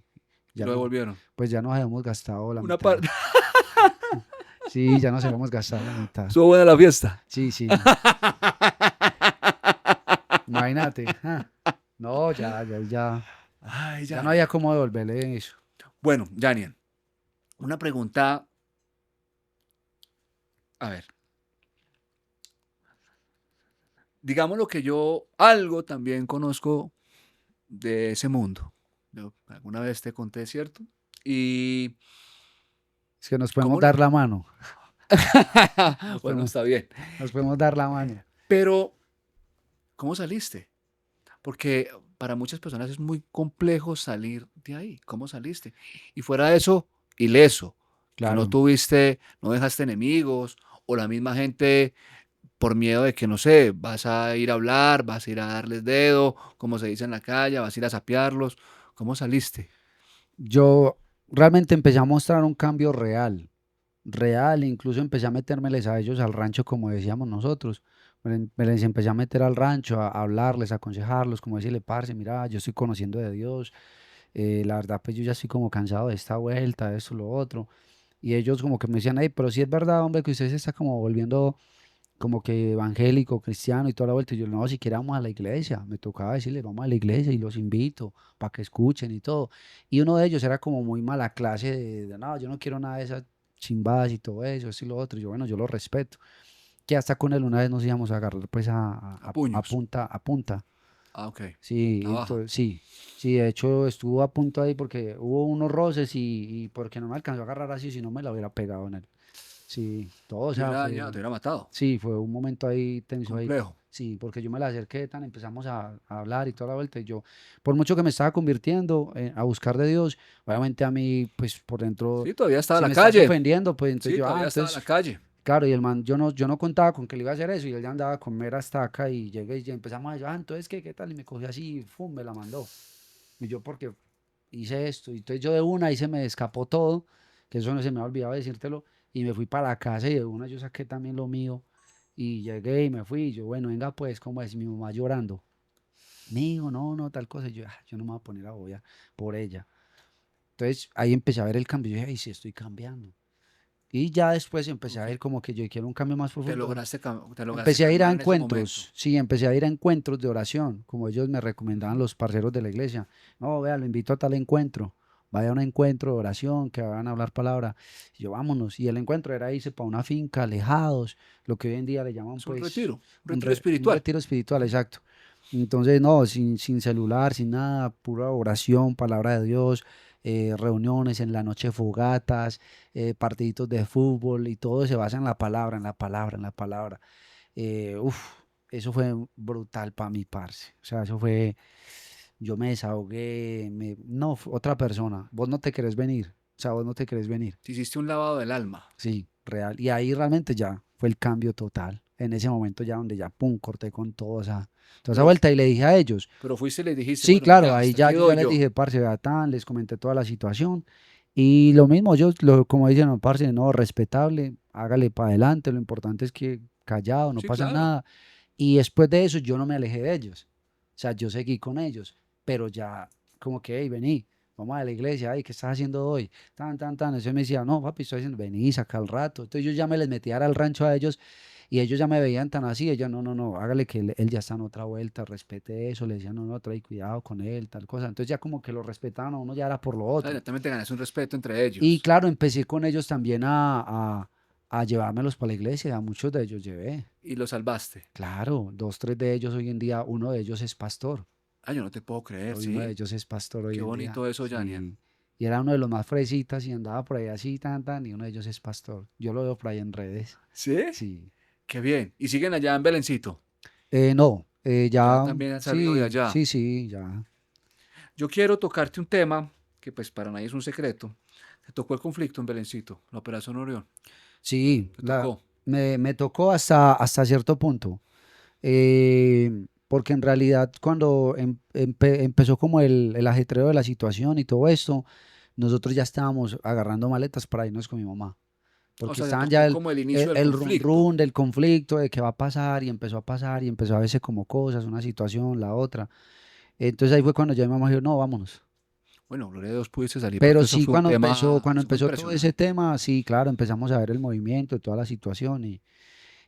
Y ya lo no, devolvieron. pues ya nos habíamos gastado la Una mitad. parte. Sí, ya nos habíamos gastado la mitad. Estuvo buena la fiesta. Sí, sí. Imagínate. No, Ay, ya no había Janian. cómo devolverle eso. Bueno, Janian, una pregunta. A ver, digamos lo que yo algo también conozco de ese mundo. Yo alguna vez te conté, ¿cierto? Y Es que nos podemos cómo dar la mano. Nos bueno, podemos, está bien. nos podemos dar la mano. Pero, ¿cómo saliste? Porque para muchas personas es muy complejo salir de ahí. ¿Cómo saliste? Y fuera de eso, ileso, que no Claro. tuviste, no dejaste enemigos, o la misma gente por miedo de que, no sé, vas a ir a hablar, vas a ir a darles dedo, como se dice en la calle, vas a ir a sapearlos. ¿Cómo saliste? Yo realmente empecé a mostrar un cambio real. Real, incluso empecé a metérmeles a ellos al rancho, como decíamos nosotros. Me les empecé a meter al rancho, a hablarles, a aconsejarlos, como decirle, parce, mira, yo estoy conociendo de Dios, la verdad, pues yo ya estoy como cansado de esta vuelta, de esto, lo otro. Y ellos como que me decían, hey, pero sí es verdad, hombre, que usted se está como volviendo como que evangélico, cristiano y toda la vuelta. Y yo, no, si quiere vamos a la iglesia. Me tocaba decirle, vamos a la iglesia y los invito para que escuchen y todo. Y uno de ellos era como muy mala clase no, yo no quiero nada de esas chimbadas y todo eso, esto y lo otro. Y yo, bueno, yo lo respeto. Que hasta con él una vez nos íbamos a agarrar pues A puños. a punta. Ah, ok. Sí, Navaja. entonces, sí, sí, de hecho estuvo a punto ahí porque hubo unos roces y porque no me alcanzó a agarrar así, si no me la hubiera pegado en él. Sí, todo, o Te sea, hubiera dañado, fue, te hubiera matado. sí, fue un momento ahí tenso ahí. Complejo. Sí, porque yo me la acerqué tan, empezamos a hablar y toda la vuelta y yo, por mucho que me estaba convirtiendo a buscar de Dios, obviamente a mí, pues por dentro, Sí, todavía estaba en si la me estás calle. ofendiendo, pues entonces Sí, yo, todavía estaba en la entonces, calle. claro, y el man, yo no contaba con que le iba a hacer eso y él ya andaba con mera estaca y llegué y ya empezamos a decir, entonces, ¿qué tal? Y me cogió así y ¡fum! Me la mandó. Y yo porque hice esto. Y entonces yo de una ahí se me escapó todo, que eso no se me ha olvidado decírtelo, y me fui para la casa y de una yo saqué también lo mío y llegué y me fui. Y yo, bueno, venga pues, como es mi mamá llorando. Me dijo, no, no, tal cosa. Y yo, yo no me voy a poner a boya por ella. Entonces ahí empecé a ver el cambio. Y dije, ay, sí estoy cambiando. Y ya después empecé a Ok. ver como que yo quiero un cambio más profundo. Te lograste Empecé a ir a calmar en ese momento. encuentros, sí, empecé a ir a encuentros de oración, como ellos me recomendaban Ujú. los parceros de la iglesia. No, vea, lo invito a tal encuentro. Vaya a un encuentro de oración, que van a hablar palabra. Y yo, vámonos. Y el encuentro era irse para una finca, alejados, lo que hoy en día le llaman, Es pues, un retiro un espiritual. retiro espiritual, Ujú. exacto. Entonces, no, sin celular, sin nada, pura oración, palabra de Dios, reuniones en la noche, fogatas, partiditos de fútbol, y todo se basa en la palabra, en la palabra, en la palabra. Uf, eso fue brutal para mi parce. O sea, eso fue, yo me desahogué, no, otra persona. Vos no te querés venir. O sea, vos no te querés venir. Te hiciste un lavado del alma. Sí, real. Y ahí realmente ya fue el cambio total. En ese momento ya donde ya, pum, corté con todo, o sea, toda esa Pero, vuelta y le dije a ellos. pero fuiste y le dijiste, Sí, bueno, claro, mira, ahí hasta ya aquí yo ya doy les yo. dije, parce, vea tan, les comenté toda la situación. Y lo mismo, como dicen, no, parce, no, respetable, hágale para adelante, lo importante es que callado, no Sí, pasa claro. nada. Y después de eso yo no me alejé de ellos. O sea, yo seguí con ellos, pero ya como que, hey, vení, vamos a la iglesia, ay, ¿qué estás haciendo hoy? Tan, tan, tan. Entonces me decía, no, papi, estoy haciendo, vení, saca el rato. Entonces yo ya me les metía al rancho a ellos y ellos ya me veían tan así, ellos, no, no, no, hágale que él ya está en otra vuelta, respete eso, le decían, no, no, trae cuidado con él, tal cosa. Entonces ya como que lo respetaban a uno, ya era por lo O sea, otro. directamente ganas un respeto entre Y ellos. claro, empecé con ellos también a llevármelos para la iglesia, a muchos de ellos llevé. Y lo salvaste. Claro, dos, tres de ellos hoy en día, uno de ellos es pastor. Ah, yo no te puedo creer, Hoy uno de ¿sí? ellos es pastor hoy Qué en día. bonito eso, Janian. Sí. Y era uno de los más fresitas y andaba por ahí así, tan, tan, y uno de ellos es pastor. Yo lo veo por ahí en redes. ¿Sí? Sí. Qué bien. Y siguen allá en Belencito. No, Ya ya, también han salido de sí, allá. sí, sí, ya. Yo quiero tocarte un tema que pues para nadie es un secreto. Te tocó el conflicto en Belencito, la Operación Orión. Sí, Te tocó. me tocó hasta cierto punto. Porque en realidad cuando empezó como el ajetreo de la situación y todo esto, nosotros ya estábamos agarrando maletas para irnos con mi mamá. O Porque sea, te estaban ya tocó como el inicio del el run conflicto. run del conflicto, de qué va a pasar, y empezó a pasar, y empezó a verse como cosas, una situación, la otra. Entonces ahí fue cuando ya mi mamá dijo, no, vámonos. Bueno, gloria a Dios pudiste salir Pero porque eso sí, fue un tema, cuando eso fue empezó todo ese impresionante. tema, sí, claro, empezamos a ver el movimiento, toda la situación,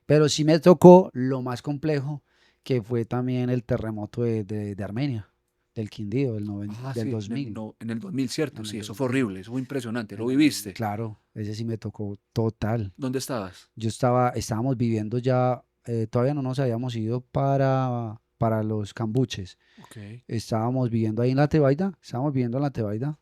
pero sí me tocó lo más complejo, que fue también el terremoto de Armenia, del Quindío, Ah, del sí, 2000, en el 2000, cierto, en el sí, eso fue 2000, horrible, eso fue impresionante, en lo el 2000, viviste. claro, ese sí me tocó total. ¿Dónde estabas? Estábamos viviendo ya, todavía no nos habíamos ido para los Cambuches, Ok. estábamos viviendo ahí en la Tebaida, estábamos viviendo en la Tebaida,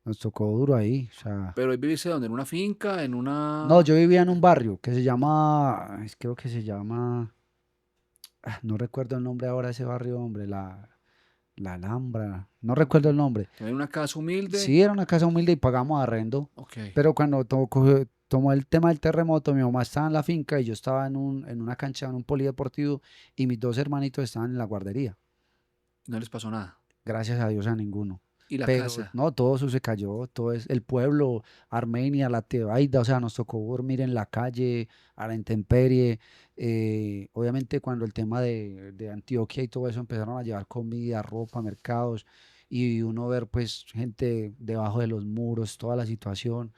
nos tocó duro ahí, o sea, Pero ahí viviste dónde, en una finca, en no, una... yo vivía en un barrio que se llama, creo que se llama, no recuerdo el nombre ahora de ese barrio, hombre, la Alhambra, no Ok. recuerdo el nombre. En una casa humilde. Sí, era una casa humilde y pagamos arrendo, Ok. pero cuando tomó el tema del terremoto, mi mamá estaba en la finca y yo estaba en una cancha, en un polideportivo, y mis dos hermanitos estaban en la guardería. No les pasó nada. Gracias a Dios a ninguno. Y la pero casa. no, todo eso se cayó, todo es el pueblo, Armenia, la Tebaida, o sea, nos tocó dormir en la calle, a la intemperie. Obviamente cuando el tema de Antioquia y todo eso empezaron a llevar comida, ropa, mercados, y uno ver pues gente debajo de los muros, toda la situación,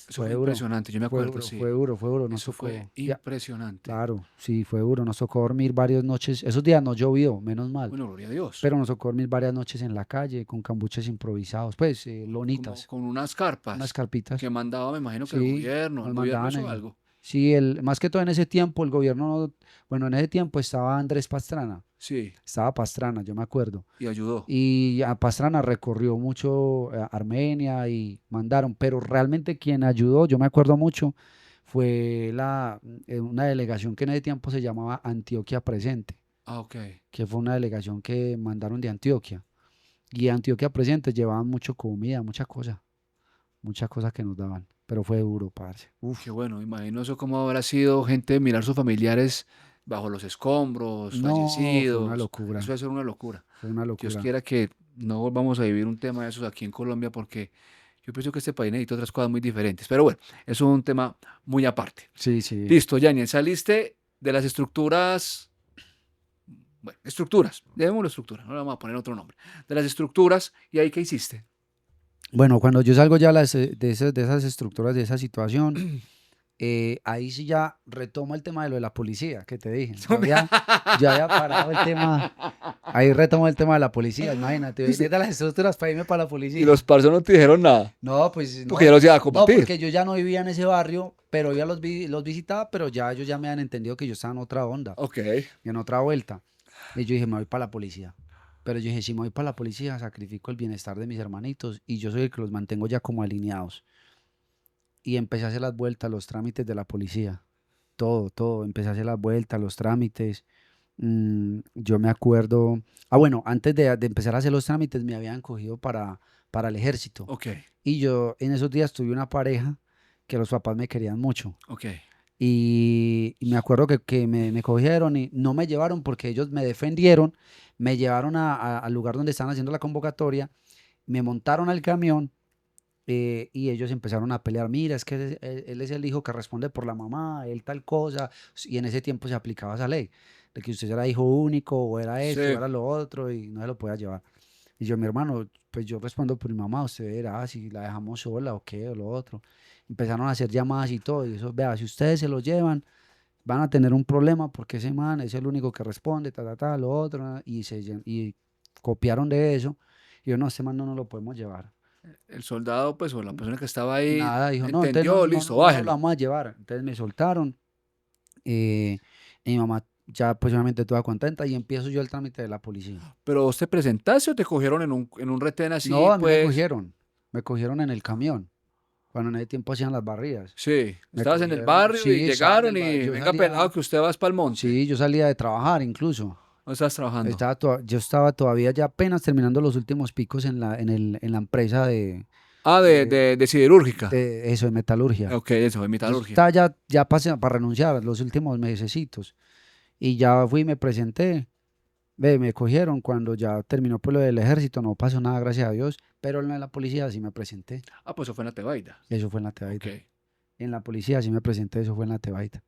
Eso fue fue duro, impresionante, yo me fue acuerdo, duro, sí. fue duro, fue duro, nos Eso fue tocó, ya, impresionante. claro, sí, fue duro, nos tocó dormir varias noches, esos días no llovió, menos mal, Bueno, gloria a Dios. pero nos tocó dormir varias noches en la calle con cambuches improvisados, pues Como lonitas, con unas unas carpas carpitas. que mandaba, me imagino que Sí, el nos gobierno mandaban hizo ahí. algo. Sí, más que todo en ese tiempo el gobierno, bueno, en ese tiempo estaba Andrés Pastrana, Sí, estaba Pastrana, yo me acuerdo. y ayudó. Y a Pastrana recorrió mucho Armenia y mandaron, pero realmente quien ayudó, yo me acuerdo mucho, fue una delegación que en ese tiempo se llamaba Antioquia Presente, Ah, ok. que fue una delegación que mandaron de Antioquia. Y Antioquia Presente llevaban mucho comida, muchas cosas que nos daban, pero fue duro, parce. Qué Uf. bueno, imagino eso cómo habrá sido gente mirar sus familiares bajo los escombros, No, fue una fallecidos. Eso locura, debe ser una locura. fue una Dios locura. quiera que no volvamos a vivir un tema de esos aquí en Colombia porque yo pienso que este país necesita otras cosas muy diferentes. Pero bueno, eso es un tema muy aparte. Sí, sí. Listo, Yaniel, saliste de las estructuras, bueno, estructuras, llamémoslo estructura, no le vamos a poner otro nombre, de las estructuras, ¿y ahí qué hiciste? Bueno, cuando yo salgo ya de esas estructuras, de esa situación, ahí sí ya retomo el tema de lo de la policía, que te dije. Yo había parado el tema, ahí retomo el tema de la policía, imagínate, Dice, de las estructuras para irme para la y los policía. parceros no te dijeron nada, No, pues porque ya los iba a no, combatir. porque yo ya no vivía en ese barrio, pero ya los visitaba, pero ya ellos ya me han entendido que yo estaba en otra onda, Ok, en otra vuelta. Y yo dije, me voy para la policía. Pero yo dije, si me voy para la policía, sacrifico el bienestar de mis hermanitos y yo soy el que los mantengo ya como alineados. Y empecé a hacer las vueltas, los trámites de la policía. Todo, todo. Empecé a hacer las vueltas, los trámites. Yo me acuerdo. Ah, bueno, antes de empezar a hacer los trámites me habían cogido para el ejército. ok, Y yo en esos días tuve una pareja que los papás me querían mucho. ok. Y me acuerdo que me cogieron y no me llevaron porque ellos me defendieron, me llevaron al lugar donde estaban haciendo la convocatoria, me montaron al camión y ellos empezaron a pelear, mira, es que él es el hijo que responde por la mamá, él tal cosa, y en ese tiempo se aplicaba esa ley, de que usted era hijo único, o era esto, o Sí, era lo otro, y no se lo podía llevar. Y yo, mi hermano, pues yo respondo por mi mamá, usted verá si la dejamos sola o qué, o lo otro. Empezaron a hacer llamadas y todo, y eso, vea, si ustedes se lo llevan, van a tener un problema porque ese man es el único que responde, lo otro, y copiaron de eso, y yo, no, ese man no nos lo podemos llevar. el soldado, pues, o la persona que estaba ahí, Nada, dijo, no, entonces entendió, listo, no nos lo bájelo. vamos a llevar. Entonces me soltaron, eh, y mi mamá ya pues obviamente toda contenta, y empiezo yo el trámite de la policía. Pero vos te presentaste o te cogieron en un retén así, No, a mí pues, me cogieron en el camión, cuando en ese tiempo hacían las barridas. sí, Me estabas en el cogieron, barrio y sí, estaba en el llegaron barrio, y venga pelado que usted vas para el monte. sí, yo salía de trabajar incluso. ¿No estás trabajando? Yo estaba todavía ya apenas terminando los últimos picos en la empresa Ah, de, de siderúrgica. de eso, de metalurgia. Ok, eso, de Yo metalurgia. estaba ya pasé para renunciar los últimos mesecitos. Y ya fui y me presenté. Ve, me cogieron cuando ya terminó pues lo del ejército, no pasó nada, gracias a Dios. Pero en la policía sí me presenté. Ah, pues eso fue en la Tebaida. Eso fue en la Ok. Tebaida. En la policía sí me presenté, eso fue en la Tebaida.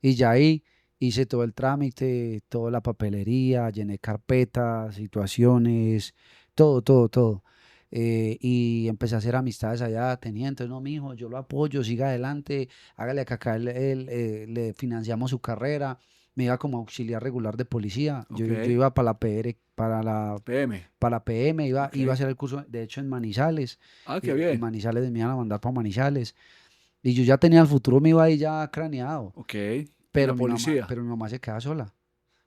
Y ya ahí hice todo el trámite, toda la papelería, llené carpetas, situaciones, todo, todo, todo. Y empecé a hacer amistades allá, tenientes, no, mijo, yo lo apoyo, siga adelante, hágale que acá le financiamos su carrera. Me iba como auxiliar regular de policía. Yo, Ok. yo iba para la PR, PM. para la PM, iba a Ok. hacer el curso, de hecho, en Manizales. Ah, qué En bien. Manizales me iban a mandar para Manizales. Y yo ya tenía el futuro, me iba ahí ya craneado. Ok. En la policía. Pero mi mamá se queda sola.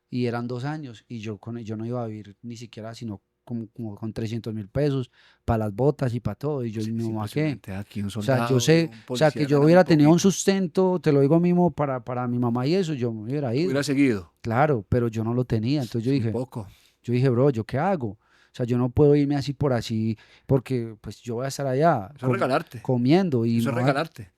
Y eran 2 años. Y yo no iba a vivir ni siquiera, sino como con 300.000 pesos para las botas y para todo. Y yo, ¿y Sí, mi es mamá qué? impresionante. Aquí un O sea, yo soldado y sé, un o sea, que policía yo ganan muy hubiera tenido un poquito. sustento, te lo digo mismo, para mi mamá y eso, yo me hubiera Hubiera ido. seguido. Claro, pero yo no lo tenía. Entonces Es muy poco. yo dije, bro, ¿yo qué hago? O sea, yo no puedo irme así por así, porque pues yo voy a estar allá Eso es regalarte. comiendo y Eso es regalarte.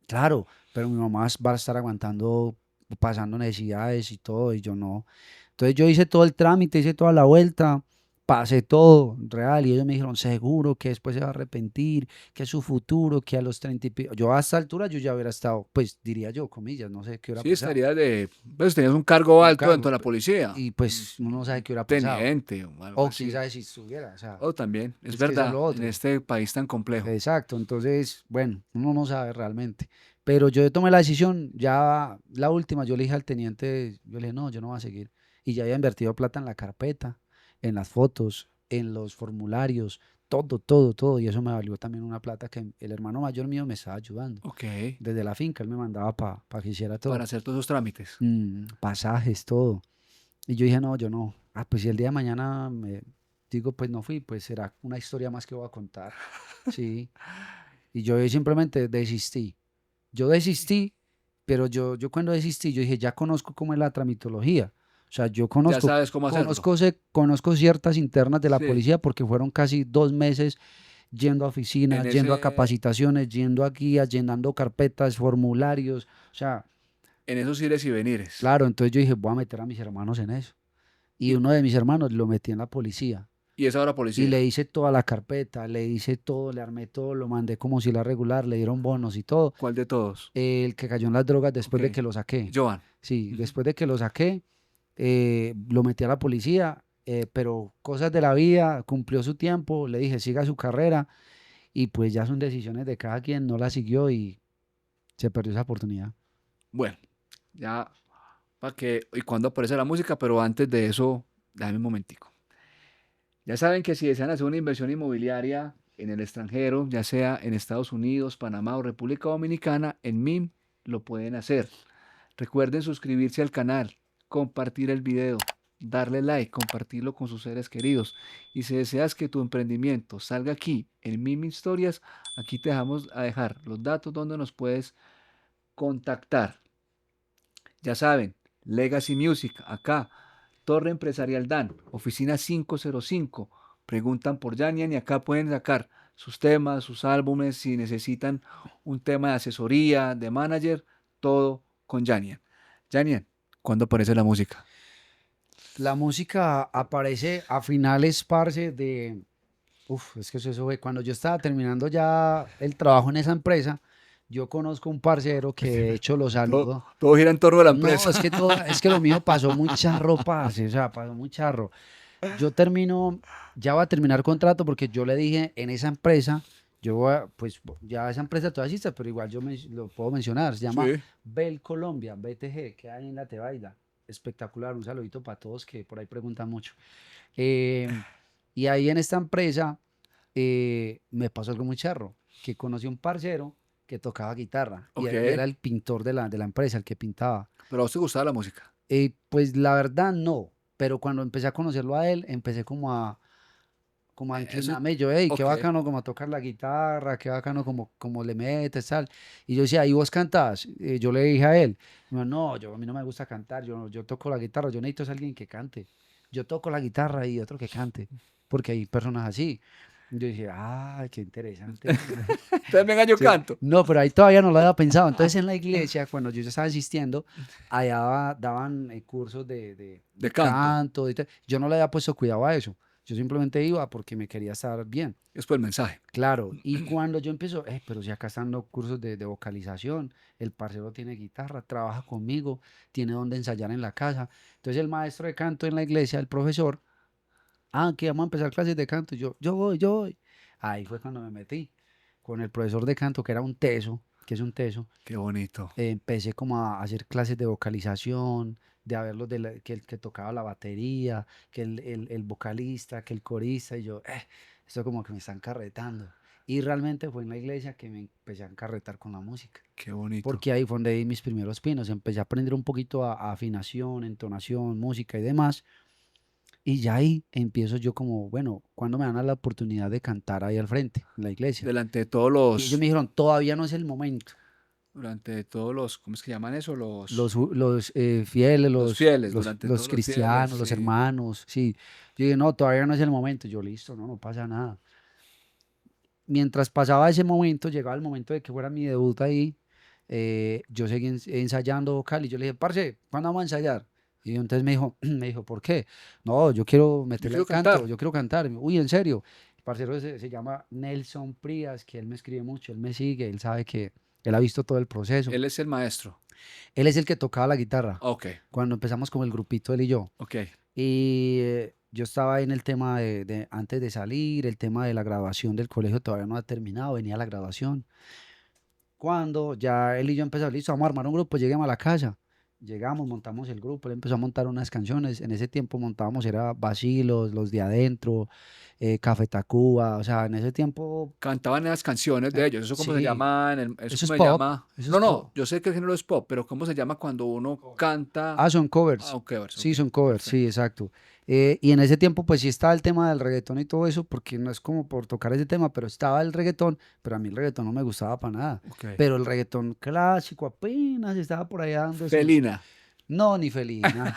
claro, pero mi mamá va a estar aguantando, pasando necesidades y todo, y yo no. Entonces yo hice todo el trámite, hice toda la vuelta, pasé todo real y ellos me dijeron, seguro que después se va a arrepentir, que es su futuro, que a los 30 y pico. Yo a esta altura yo ya hubiera estado, pues diría yo, comillas, no sé qué hubiera Sí, pasado. estaría de, pues tenías un cargo Un alto dentro cargo. de la policía, Y pues uno no sabe qué hubiera pasado. teniente o algo O quién así. sabe si estuviera. O sea, O también, es es que eso es verdad, lo en otro. este país tan complejo. Exacto. Entonces, bueno, uno no sabe realmente. Pero yo tomé la decisión, ya la última, yo le dije al teniente, yo le dije, no, yo no voy a seguir. Y ya había invertido plata en la carpeta, en las fotos, en los formularios, todo, todo, todo. Y eso me valió también una plata que el hermano mayor mío me estaba ayudando. Ok, Desde la finca, él me mandaba para que hiciera para todo. hacer todos esos trámites. Pasajes, todo. Y yo dije, no, yo no. Ah, pues si el día de mañana me digo, pues no fui, pues será una historia más que voy a contar. Sí. Y yo simplemente desistí. Yo desistí, pero yo cuando desistí, yo dije, ya conozco cómo es la tramitología. O sea, yo Ya conozco, sabes cómo hacerlo. conozco ciertas internas de la Sí, policía porque fueron casi 2 meses yendo a en oficinas, yendo a ese, capacitaciones, yendo a guías, llenando carpetas, formularios. O sea, en esos ires y venires. claro, entonces yo dije, voy a meter a mis hermanos en eso. Y Y, uno de mis hermanos lo metí en la policía. y es ahora Y policía. le hice toda la carpeta, le hice todo, le armé todo, lo mandé como si la regular, le dieron bonos y todo. ¿Cuál de todos? El que cayó en las drogas Ok, después de que lo saqué. Joan. Sí, Ujú. después de que lo saqué, lo metí a la policía, pero cosas de la vida, cumplió su tiempo, le dije, siga su carrera, y pues ya son decisiones de cada quien, no la siguió y se perdió esa oportunidad. Bueno, ya para que, y cuándo aparece la música, pero antes de eso, dame un momentico. Ya saben que si desean hacer una inversión inmobiliaria en el extranjero, ya sea en Estados Unidos, Panamá o República Dominicana, en MIM lo pueden hacer. Recuerden suscribirse al canal, compartir el video, darle like, compartirlo con sus seres queridos. Y si deseas que tu emprendimiento salga aquí en MIM Historias, aquí te dejamos a dejar los datos donde nos puedes contactar. Ya saben, Legacy Music, acá, Torre Empresarial Dan, oficina 505. Preguntan por Janian y acá pueden sacar sus temas, sus álbumes, si necesitan un tema de asesoría, de manager, todo con Janian. Janian, ¿cuándo aparece la música? La música aparece a finales, parce, de... Uf, es que eso fue cuando yo estaba terminando ya el trabajo en esa empresa. Yo conozco un parcero que de hecho lo Todo, saludo. todo gira en torno a la No, empresa. es que todo, es que lo mío pasó muy charro, parce, o sea, pasó muy charro. Yo termino, ya va a terminar contrato porque yo le dije en esa empresa, pues ya esa empresa todavía existe, pero igual lo puedo mencionar, se llama Sí. Bell Colombia, BTG, que hay en la Tebaida. Espectacular, un saludito para todos que por ahí preguntan mucho. Eh, y ahí en esta empresa me pasó algo muy charro, que conocí a un parcero que tocaba guitarra y Ok, él era el pintor de la empresa, el que pintaba. pero a vos te gustaba la música. Pues la verdad no, pero cuando empecé a conocerlo a él, empecé como a Eso, inclinarme, yo, hey, qué ok. bacano como a tocar la guitarra, qué bacano como le metes, tal. Y yo decía, ¿y vos cantás? Yo le dije a él, no, a mí no me gusta cantar, yo toco la guitarra, yo necesito es alguien que cante. Yo toco la guitarra y otro que cante, porque hay personas así. Yo dije, ah, qué interesante. Entonces venga, yo Sí. canto. No, pero ahí todavía no lo había pensado. Entonces en la iglesia, cuando yo ya estaba asistiendo, allá daban cursos De de canto. canto. Yo no le había puesto cuidado a eso. Yo simplemente iba porque me quería estar bien. Es por el mensaje. Claro. Y cuando yo empiezo, pero si acá están los cursos de vocalización, el parcero tiene guitarra, trabaja conmigo, tiene donde ensayar en la casa. Entonces el maestro de canto en la iglesia, el profesor, que vamos a empezar clases de canto. Y yo voy, yo voy. Ahí fue cuando me metí con el profesor de canto, que era un teso, que es un teso. Qué bonito. Empecé como a hacer clases de vocalización, de a ver que el que tocaba la batería, que el vocalista, que el corista, y yo, esto como que me están carretando. Y realmente fue en la iglesia que me empecé a carretar con la música, Qué bonito. porque ahí fue donde di mis primeros pinos, empecé a aprender un poquito a afinación, entonación, música y demás, y ya ahí empiezo yo como, bueno, ¿cuándo me dan la oportunidad de cantar ahí al frente, en la iglesia? Delante de todos Y ellos los, me dijeron, todavía no es el momento. durante todos los, ¿cómo es que llaman eso? Los fieles, Los fieles, durante los todos los fieles, cristianos, los sí. hermanos, sí. Yo dije, no, todavía no es el momento. Yo, listo, no pasa nada. Mientras pasaba ese momento, llegaba el momento de que fuera mi debut ahí, yo seguí ensayando vocal y yo le dije, parce, ¿cuándo vamos a ensayar? Y entonces me dijo, me dijo, ¿por qué? No, yo quiero Yo meterle quiero el canto, cantar. yo quiero cantar. Uy, en serio. El parcero se llama Nelson Prías, que él me escribe mucho, él me sigue, él sabe que él ha visto todo el proceso. Él es el maestro. Él es el que tocaba la guitarra Ok, cuando empezamos con el grupito, él y yo. ok. Y yo estaba ahí en el tema antes de salir, el tema de la graduación del colegio todavía no ha terminado, venía la graduación. Cuando ya él y yo empezamos, listo, vamos a armar un grupo, lleguemos a la casa. Llegamos, montamos el grupo, él empezó a montar unas canciones. En ese tiempo montábamos, era Bacilos, Los de Adentro, Café Tacuba. O sea, en ese tiempo, Cantaban esas canciones de ellos. ¿Eso cómo se sí, llama? Eso eso es cómo se pop, llama. eso No, es no, pop. yo sé que el género es pop, pero ¿cómo se llama cuando uno canta? Ah, son Ah, covers. un covers, Sí, ok, son covers, sí, perfecto. exacto. Y en ese tiempo, pues sí estaba el tema del reggaetón y todo eso, porque no es como por tocar ese tema, pero estaba el reggaetón, pero a mí el reggaetón no me gustaba para nada. Ok. Pero el reggaetón clásico apenas estaba por allá dando sus... Felina. No, ni Felina.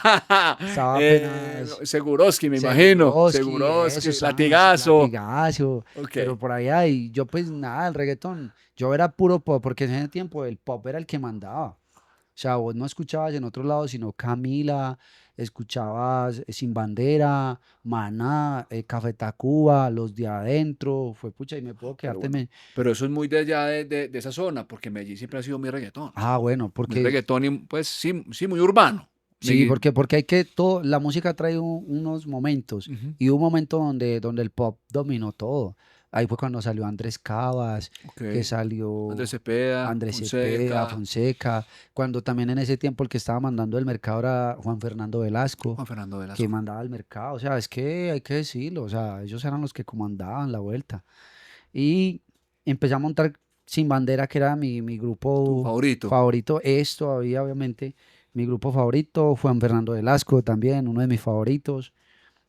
Estaba apenas Seguroski, me imagino. Seguroski, eso, Seguroski, Sanz, latigazo. Latigazo, Ok. pero por allá, y yo pues nada, el reggaetón, yo era puro pop, porque en ese tiempo el pop era el que mandaba. O sea, vos no escuchabas en otro lado sino Camila, escuchabas Sin Bandera, Maná, Café Tacuba, Los de Adentro, fue pucha, y me puedo Pero quedarte. bueno. Pero eso es muy de allá de esa zona, porque Medellín siempre ha sido muy reggaetón. Ah, bueno, Muy porque reggaetón y pues sí, sí, muy urbano. sí, Medellín. porque hay que todo, la música trae unos momentos, Ujú. y hubo un momento donde el pop dominó todo. Ahí fue cuando salió Andrés Cavas, Ok. que Andrés salió Cepeda, Andrés Cepeda, Fonseca, Fonseca, cuando también en ese tiempo el que estaba mandando el mercado era Juan Fernando Velasco, Juan Fernando que Velasco. mandaba el mercado. O sea, es que hay que decirlo, o sea, ellos eran los que comandaban la vuelta. Y empecé a montar Sin Bandera, que era mi Tu grupo favorito. favorito, es todavía obviamente mi grupo favorito. Juan Fernando Velasco también, uno de mis favoritos.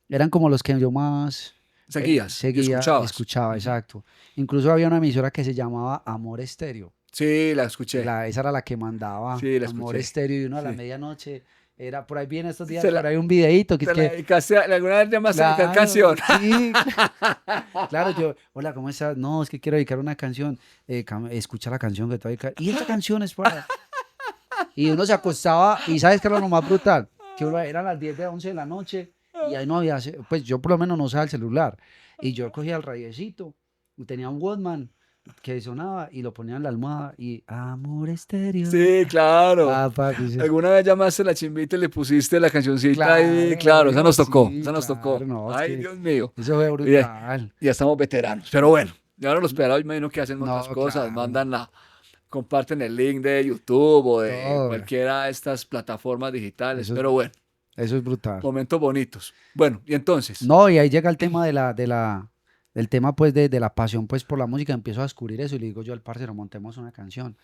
Eran como los que yo más Seguías y seguía y escuchabas. escuchaba, Ujú. exacto. Incluso había una emisora que se llamaba Amor Estéreo. Sí, la escuché. Esa era la que mandaba Sí, la Amor escuché. Estéreo, y uno a la Sí. medianoche era, por ahí viene estos días, Se por la, ahí un videíto que es se la que, dedicaste ¿alguna vez llamaste a dedicar claro, canción? sí, claro, yo, hola, ¿cómo estás? No, es que quiero dedicar una canción, escucha la canción que te voy a dedicar, y esta canción es para, y uno se acostaba, y ¿sabes qué era lo más brutal? Que eran las 10 de 11 de la noche, y ahí no había, pues yo por lo menos no usaba el celular, y yo cogía el radiecito, y tenía un Walkman que sonaba, y lo ponía en la almohada, y Amor Estéreo, Sí, claro. ah, papi, ¿Alguna vez llamaste a la chimbita y le pusiste la cancioncita ahí? claro, Claro, esa obvio, nos tocó, sí, esa nos claro, tocó. no, es Ay, que Dios mío. eso fue Y ya, brutal. ya estamos veteranos. Pero bueno, ya ahora los pelados, me imagino que hacen otras No, cosas, claro, mandan comparten el link de YouTube o de todo, cualquiera de estas plataformas digitales. eso es, Pero bueno, eso es brutal. momentos bonitos. Bueno, y entonces, No, y ahí llega el tema del tema pues de la pasión pues por la música, empiezo a descubrir eso y le digo yo al parcero, montemos una canción.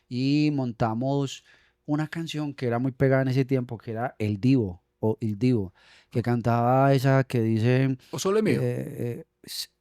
Y montamos una canción que era muy pegada en ese tiempo, que era El Divo, o El Divo, que cantaba esa que dice, o solo es mío.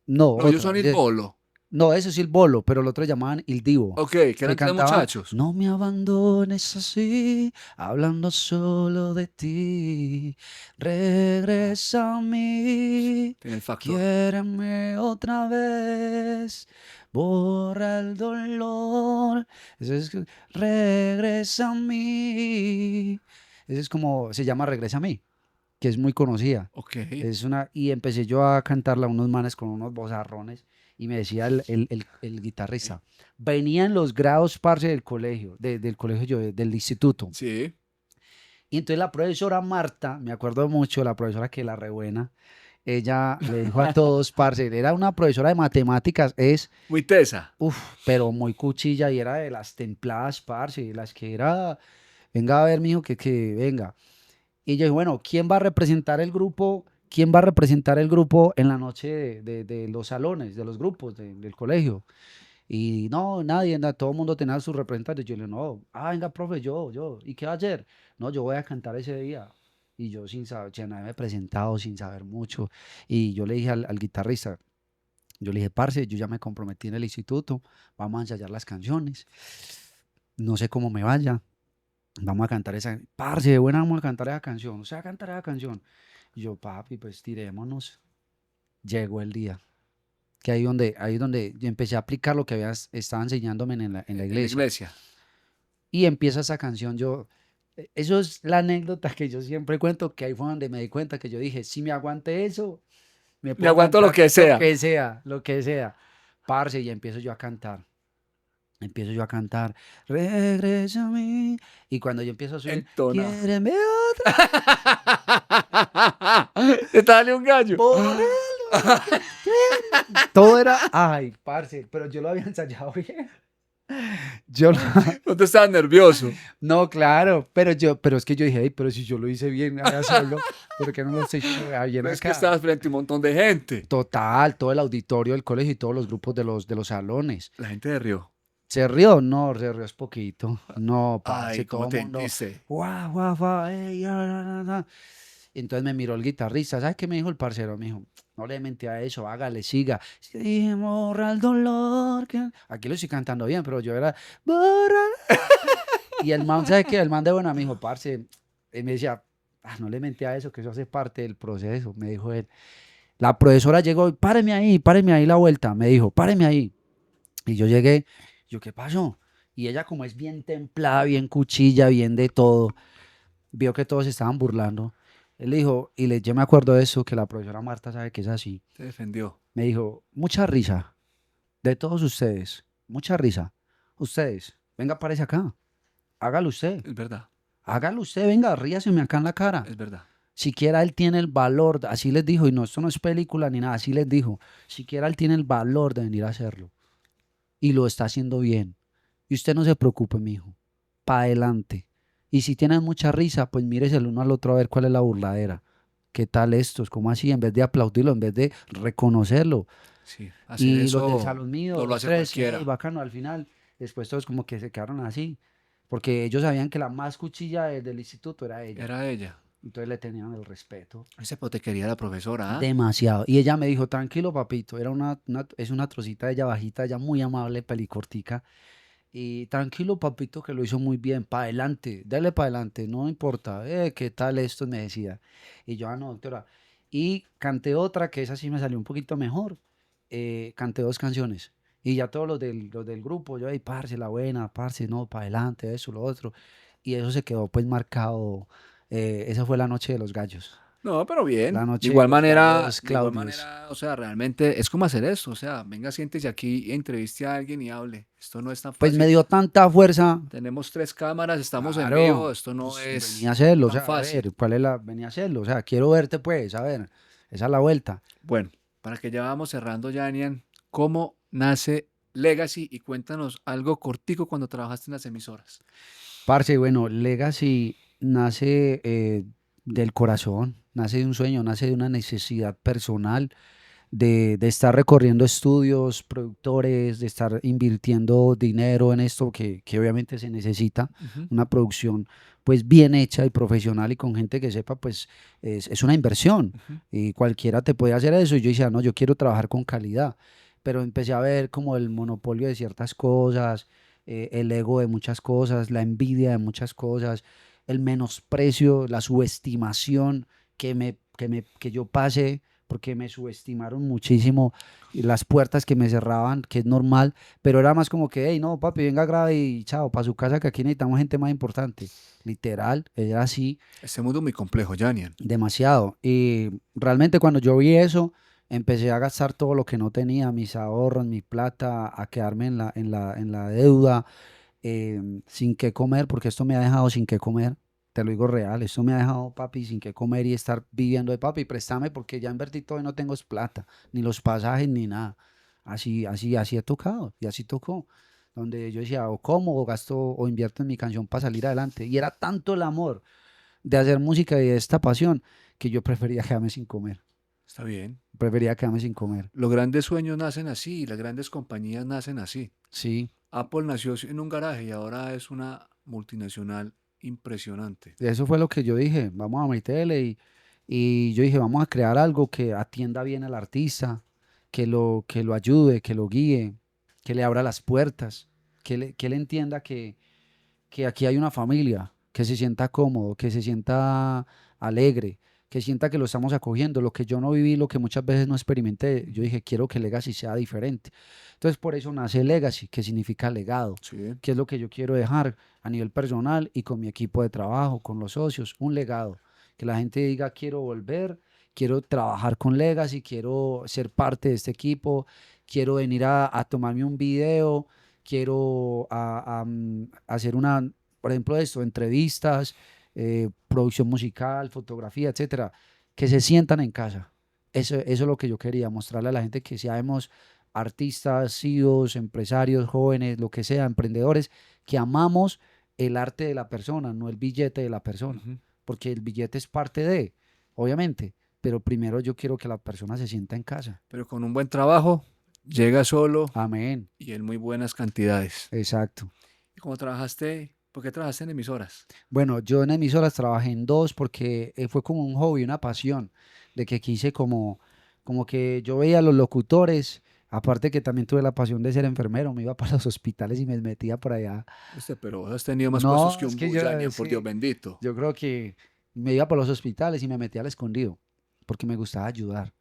no, No, ellos otra, son el bolo. no, eso sí el bolo, pero el otro llamaban El Divo, Ok, que que eran tres cantaba, muchachos. no me abandones así, hablando solo de ti, regresa a mí, Tiene el factor. quiéreme otra vez, borra el dolor, eso es, regresa a mí, ese es como, se llama Regresa a mí, que es muy conocida. Ok. Y empecé yo a cantarla a unos manes con unos vozarrones, y me decía el guitarrista, venían los grados, parce, del colegio, del colegio yo, del instituto. Sí. Y entonces la profesora Marta, me acuerdo mucho, la profesora que la rebuena, ella le dijo a todos, parce, era una profesora de matemáticas, Muy tesa. pero muy cuchilla, y era de las templadas, parce, las que era, venga a ver, mijo, que venga. Y yo dije, bueno, ¿quién va a representar el grupo? ¿Quién va a representar el grupo en la noche de los salones, de los grupos del colegio? Y no, nadie, todo el mundo tenía sus representantes. Yo le digo, no, venga, profe, yo. ¿Y qué va a hacer? No, yo voy a cantar ese día. Y yo sin saber, sin haberme presentado, sin saber mucho. Y yo le dije al guitarrista, yo le dije, parce, yo ya me comprometí en el instituto, vamos a ensayar las canciones. No sé cómo me vaya, vamos a cantar esa, parce, de buena vamos a cantar esa canción, o sea, cantar esa canción. Y yo, papi, pues tirémonos. Llegó el día, que ahí donde yo empecé a aplicar lo que estaba enseñándome en la En la iglesia. iglesia. Y empieza esa canción, yo, Eso es la anécdota que yo siempre cuento, que ahí fue donde me di cuenta que yo dije, si me aguanté eso, me Me puedo aguanto lo aguantar que lo sea. que sea, lo que sea. Parce, y empiezo yo a cantar. Empiezo yo a cantar, regresa a mí. Y cuando yo empiezo a subir, Entona. quiéreme Te sale un gallo. por el lugar que todo era, ay, parce, pero yo lo había ensayado bien. Yo lo- No te estás nervioso. no, claro, pero es que yo dije, "Ey, pero si yo lo hice bien allá solo, ¿por qué no lo estoy haciendo bien Pues es que acá?" estabas frente a un montón de gente. Total, todo el auditorio del colegio y todos los grupos de los salones. La gente de Río. ¿Se rió? No, se rió es poquito. No, parce, Ay, todo ¿cómo el te mundo, sentiste? guau, guau, guau, ey, ya, ya, ya, ya. Entonces me miró el guitarrista, ¿sabes qué me dijo el parcero? Me dijo, no le mente a eso, hágale, siga. Sí, borra el dolor. Aquí lo estoy cantando bien, pero yo era, borra. Y el man, ¿sabes qué? El man de buena me dijo, parce, y me decía, "Ah, no le mente a eso, que eso hace parte del proceso", me dijo él. La profesora llegó, y, páreme ahí la vuelta, me dijo, páreme ahí. Y yo llegué, yo, ¿qué pasó? Y ella, como es bien templada, bien cuchilla, bien de todo, vio que todos se estaban burlando. Él dijo, yo me acuerdo de eso, que la profesora Marta sabe que es así. Te defendió. Me dijo, mucha risa de todos ustedes, mucha risa. Ustedes, venga, párese acá, hágalo usted, Es verdad. hágalo usted, venga, ríaseme acá en la cara. Es verdad. Siquiera él tiene el valor, así les dijo, y no, esto no es película ni nada, así les dijo, siquiera él tiene el valor de venir a hacerlo. Y lo está haciendo bien. Y usted no se preocupe, mijo. Pa' adelante. Y si tienen mucha risa, pues mírese el uno al otro a ver cuál es la burladera. ¿Qué tal estos? ¿Cómo así? En vez de aplaudirlo, en vez de reconocerlo. Sí. Hacer Y los del eso salón mío, no lo los hace tres, hey, cualquiera. bacano, al final, después todos como que se quedaron así. Porque ellos sabían que la más cuchilla del instituto era ella. Era ella. Entonces le tenían el respeto. Ese potequería de la profesora, ¿ah? Demasiado. Y ella me dijo, tranquilo, papito. Era es una trocita de ella bajita, ella muy amable, pelicortica. Y tranquilo, papito, que lo hizo muy bien. Para adelante, dale para adelante, no importa. ¿Qué tal esto? Me decía. Y yo, ah, no, doctora. Y canté otra, que esa sí me salió un poquito mejor. Canté dos canciones. Y ya todos los del grupo, yo, ay, parce, la buena, parce, no, para adelante, eso, lo otro. Y eso se quedó pues marcado. Esa fue la noche de los gallos. No, pero La bien. noche de los gallos De igual Claudios. manera, o sea, realmente es como hacer esto. O sea, venga, siéntese aquí, entreviste a alguien y hable. Esto no es tan Pues me fácil. dio tanta fuerza. Tenemos tres cámaras, estamos en Claro, vivo. Esto no pues venía es a hacerlo, o tan sea, a fácil. ver, ¿cuál es la? Venía a hacerlo, o sea, quiero verte pues, a ver, esa es la vuelta. Bueno, para que ya vamos cerrando, Janian, ¿cómo nace Legacy? Y cuéntanos algo cortico cuando trabajaste en las emisoras. Parce, bueno, Legacy nace del corazón, nace de un sueño, nace de una necesidad personal de estar recorriendo estudios, productores, de estar invirtiendo dinero en esto que obviamente se necesita, Ujú, una producción pues bien hecha y profesional y con gente que sepa pues es una inversión ujú. y cualquiera te puede hacer eso y yo decía, no, yo quiero trabajar con calidad, pero empecé a ver como el monopolio de ciertas cosas, el ego de muchas cosas, la envidia de muchas cosas, el menosprecio, la subestimación que yo pasé porque me subestimaron muchísimo y las puertas que me cerraban, que es normal, pero era más como que, hey, no, papi, venga, grave y chao, para su casa que aquí necesitamos gente más importante. Literal, era así, Este mundo es muy complejo, Janian. demasiado. Y realmente cuando yo vi eso, empecé a gastar todo lo que no tenía, mis ahorros, mi plata, a quedarme en la deuda, sin qué comer, porque esto me ha dejado sin qué comer. Te lo digo real, esto me ha dejado, papi, sin qué comer y estar viviendo de papi, préstame porque ya invertí todo y no tengo es plata, ni los pasajes, ni nada. Así ha tocado y así tocó. Donde yo decía, o como, o gasto, o invierto en mi canción para salir adelante. Y era tanto el amor de hacer música y de esta pasión que yo prefería quedarme sin comer. Está bien. Prefería quedarme sin comer. Los grandes sueños nacen así, las grandes compañías nacen así. Sí, Apple nació en un garaje y ahora es una multinacional impresionante. eso fue lo que yo dije, vamos a meterle y yo dije, vamos a crear algo que atienda bien al artista, que lo ayude, que lo guíe, que le abra las puertas, que él entienda que aquí hay una familia, que se sienta cómodo, que se sienta alegre, que sienta que lo estamos acogiendo, lo que yo no viví, lo que muchas veces no experimenté. Yo dije, quiero que Legacy sea diferente. Entonces, por eso nace Legacy, que significa legado, Sí. que es lo que yo quiero dejar a nivel personal y con mi equipo de trabajo, con los socios, un legado. Que la gente diga, quiero volver, quiero trabajar con Legacy, quiero ser parte de este equipo, quiero venir a tomarme un video, quiero hacer una, por ejemplo, esto, entrevistas, producción musical, fotografía, etcétera, que se sientan en casa. Eso es lo que yo quería, mostrarle a la gente que seamos artistas, CEOs, empresarios, jóvenes, lo que sea, emprendedores, que amamos el arte de la persona, no el billete de la persona, Ujú. porque el billete es parte de, obviamente, pero primero yo quiero que la persona se sienta en casa. Pero con un buen trabajo llega solo Amén. y en muy buenas cantidades. Exacto. ¿Y cómo trabajaste? ¿Por qué trabajaste en emisoras? Bueno, yo en emisoras trabajé en dos porque fue como un hobby, una pasión, de que quise como que yo veía a los locutores, aparte que también tuve la pasión de ser enfermero, me iba para los hospitales y me metía por allá. Pero vos has tenido más puestos No, que es un que yo, Bullanian, es por Dios que bendito. yo creo que me iba para los hospitales y me metía al escondido, porque me gustaba ayudar.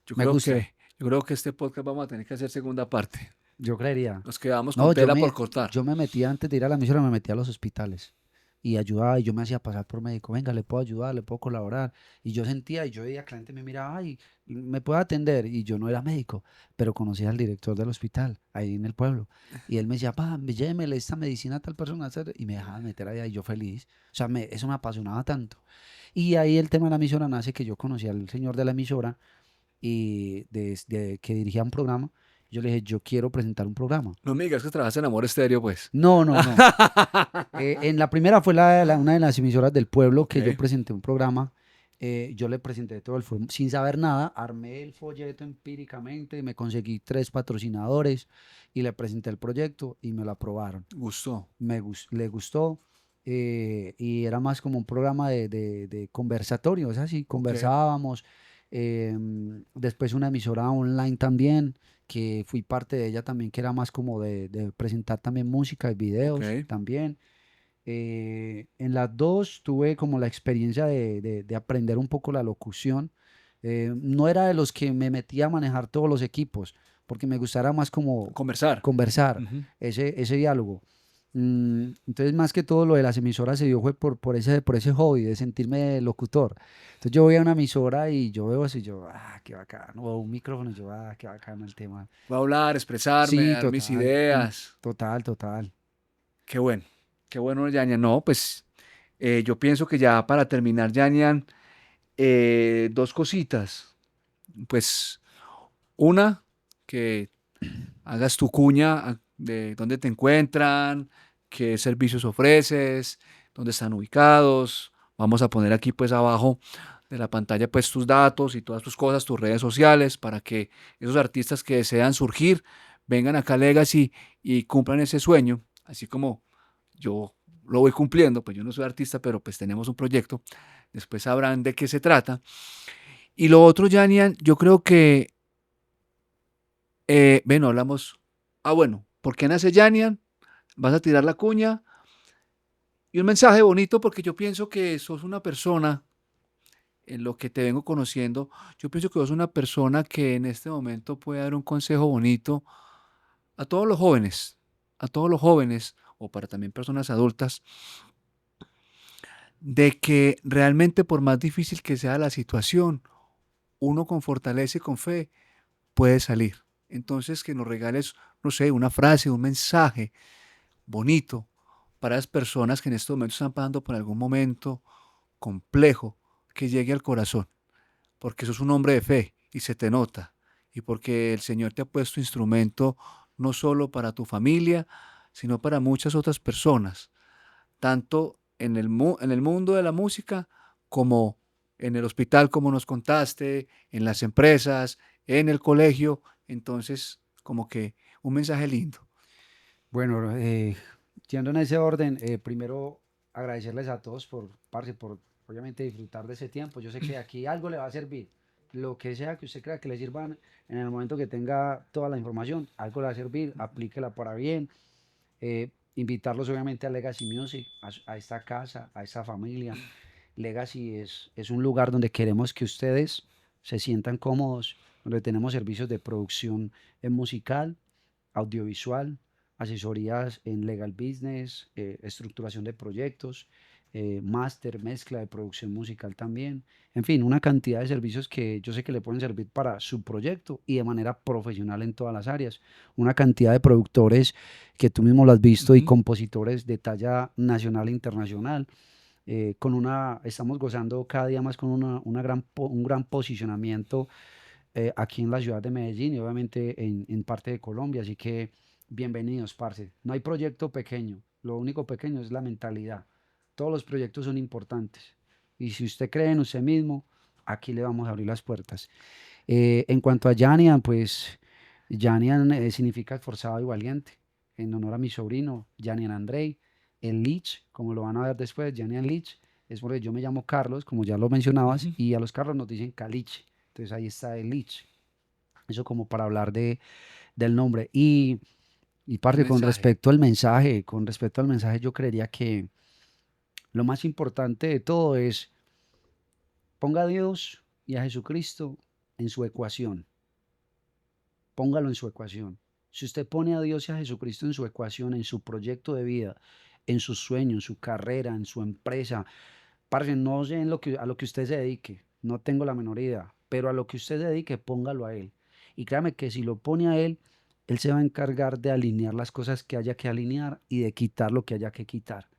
Yo Me creo gusta, que, yo creo que este podcast vamos a tener que hacer segunda parte. yo creería. Nos quedamos con No, tela por cortar. yo me metía antes de ir a la emisora, me metía a los hospitales y ayudaba y yo me hacía pasar por médico. Venga, le puedo ayudar, le puedo colaborar. Y yo sentía y yo veía que la gente me miraba, ay, me puede atender. Y yo no era médico, pero conocía al director del hospital ahí en el pueblo. Y él me decía, pa, llévele esta medicina a tal persona. Y me dejaba meter allá y yo feliz. O sea, eso me apasionaba tanto. Y ahí el tema de la emisora nace que yo conocí al señor de la emisora y que dirigía un programa. Yo le dije, yo quiero presentar un programa. No me digas que trabajas en Amor Estéreo, pues. No, no, no. En la primera fue una de las emisoras del pueblo Ok, que yo presenté un programa. Yo le presenté todo sin saber nada, armé el folleto empíricamente, me conseguí 3 patrocinadores y le presenté el proyecto y me lo aprobaron. gustó. Le gustó y era más como un programa de conversatorio, es así, Ok, conversábamos. Después una emisora online también, que fui parte de ella también, que era más como de presentar también música y videos ok. también. En las dos tuve como la experiencia de aprender un poco la locución. No era de los que me metía a manejar todos los equipos, porque me gustara más como Conversar. conversar, Ujú. ese diálogo. Entonces, más que todo lo de las emisoras se dio fue por ese hobby de sentirme locutor. Entonces, yo voy a una emisora y yo veo así, yo, qué bacano, o un micrófono, y yo, qué bacano el tema. Voy a hablar, expresarme, Sí, dar mis total, ideas. total, total. Qué bueno. Qué bueno, Yanian. No, pues yo pienso que ya para terminar, Yanian, dos cositas. Pues una, que hagas tu cuña de dónde te encuentran, qué servicios ofreces, dónde están ubicados. Vamos a poner aquí pues abajo de la pantalla pues tus datos y todas tus cosas, tus redes sociales, para que esos artistas que desean surgir vengan acá a Legacy y cumplan ese sueño, así como yo lo voy cumpliendo, pues yo no soy artista, pero pues tenemos un proyecto, después sabrán de qué se trata. Y lo otro, Janian, yo creo que, bueno, hablamos, bueno, ¿por qué nace Janian? Vas a tirar la cuña y un mensaje bonito porque yo pienso que sos una persona, en lo que te vengo conociendo, yo pienso que sos una persona que en este momento puede dar un consejo bonito a todos los jóvenes, o para también personas adultas, de que realmente por más difícil que sea la situación, uno con fortaleza y con fe puede salir. Entonces que nos regales, no sé, una frase, un mensaje bonito para las personas que en estos momentos están pasando por algún momento complejo, que llegue al corazón, porque sos un hombre de fe y se te nota, y porque el Señor te ha puesto instrumento no solo para tu familia, sino para muchas otras personas, tanto en el mundo de la música como en el hospital, como nos contaste, en las empresas, en el colegio. Entonces, como que un mensaje lindo. Bueno, yendo en ese orden, primero agradecerles a todos parce, por obviamente disfrutar de ese tiempo. Yo sé que aquí algo le va a servir. Lo que sea que usted crea que le sirvan en el momento que tenga toda la información, algo le va a servir, aplíquela para bien. Invitarlos obviamente a Legacy Music, a esta casa, a esta familia. Legacy es un lugar donde queremos que ustedes se sientan cómodos, donde tenemos servicios de producción en musical, audiovisual, asesorías en legal business, estructuración de proyectos, máster, mezcla de producción musical también. En fin, una cantidad de servicios que yo sé que le pueden servir para su proyecto y de manera profesional en todas las áreas. Una cantidad de productores que tú mismo lo has visto y Ujú. compositores de talla nacional e internacional. Estamos gozando cada día más con un gran posicionamiento aquí en la ciudad de Medellín y obviamente en parte de Colombia. Así que bienvenidos, parce. No hay proyecto pequeño. Lo único pequeño es la mentalidad. Todos los proyectos son importantes. Y si usted cree en usted mismo, aquí le vamos a abrir las puertas. En cuanto a Janian, pues Janian significa esforzado y valiente. En honor a mi sobrino, Janian Andrei. El Lich, como lo van a ver después, Janian Lich, es porque yo me llamo Carlos, como ya lo mencionabas, Ujú. y a los Carlos nos dicen Caliche. Entonces ahí está el Lich. Eso como para hablar del nombre. Y El parce, mensaje. con respecto al mensaje, yo creería que lo más importante de todo es ponga a Dios y a Jesucristo en su ecuación. Póngalo en su ecuación. Si usted pone a Dios y a Jesucristo en su ecuación, en su proyecto de vida, en su sueño, en su carrera, en su empresa, parce, no sé a lo que usted se dedique, no tengo la menor idea, pero a lo que usted se dedique, póngalo a Él. Y créame que si lo pone a Él se va a encargar de alinear las cosas que haya que alinear y de quitar lo que haya que quitar.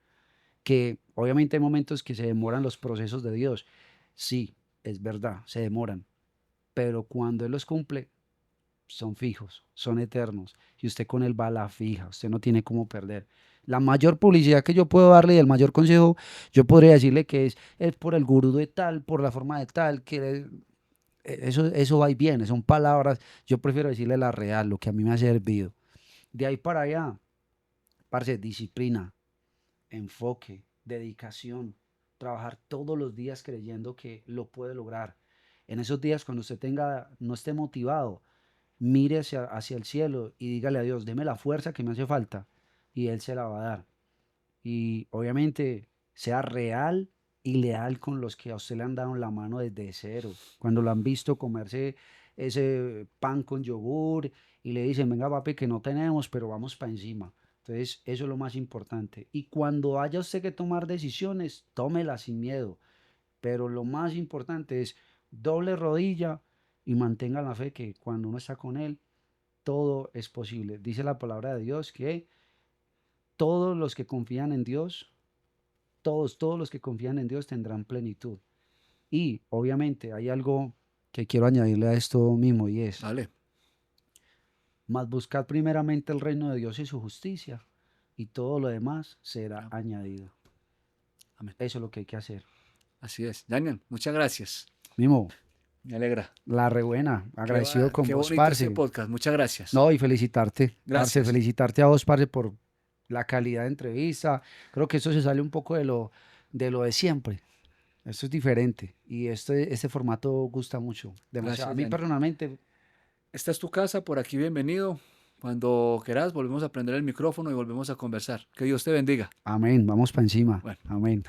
Que obviamente hay momentos que se demoran los procesos de Dios. Sí, es verdad, se demoran, pero cuando Él los cumple, son fijos, son eternos. Y usted con él va a la fija, usted no tiene cómo perder. La mayor publicidad que yo puedo darle y el mayor consejo, yo podría decirle que es por el gurú de tal, por la forma de tal, que eso va y viene, son palabras. Yo prefiero decirle la real, lo que a mí me ha servido. De ahí para allá, parce, disciplina, enfoque, dedicación, trabajar todos los días creyendo que lo puede lograr. En esos días cuando usted no esté motivado, mire hacia el cielo y dígale a Dios, deme la fuerza que me hace falta y Él se la va a dar. Y obviamente sea real y leal con los que a usted le han dado la mano desde cero. Cuando lo han visto comerse ese pan con yogur y le dicen, venga papi que no tenemos, pero vamos para encima. Entonces eso es lo más importante. Y cuando haya usted que tomar decisiones, tómelas sin miedo. Pero lo más importante es doble rodilla y mantenga la fe que cuando uno está con Él, todo es posible. Dice la palabra de Dios que todos los que confían en Dios, todos los que confían en Dios tendrán plenitud. Y obviamente hay algo que quiero añadirle a esto mismo y es, Dale. más buscad primeramente el reino de Dios y su justicia y todo lo demás será Ah, añadido. amén. Eso es lo que hay que hacer. Así es. Daniel, muchas gracias. Mimo, Me alegra. la rebuena, agradecido con Qué vos, bonito este parce. podcast. Muchas gracias. No, y felicitarte, parce, Gracias. felicitarte a vos, parce, por la calidad de entrevista. Creo que eso se sale un poco de lo de siempre. Esto es diferente y este formato gusta mucho, demasiado. A Gracias, mí Daniel. personalmente, Esta es tu casa, por aquí bienvenido. Cuando quieras, volvemos a prender el micrófono y volvemos a conversar. Que Dios te bendiga. amén, vamos para encima, Bueno. amén.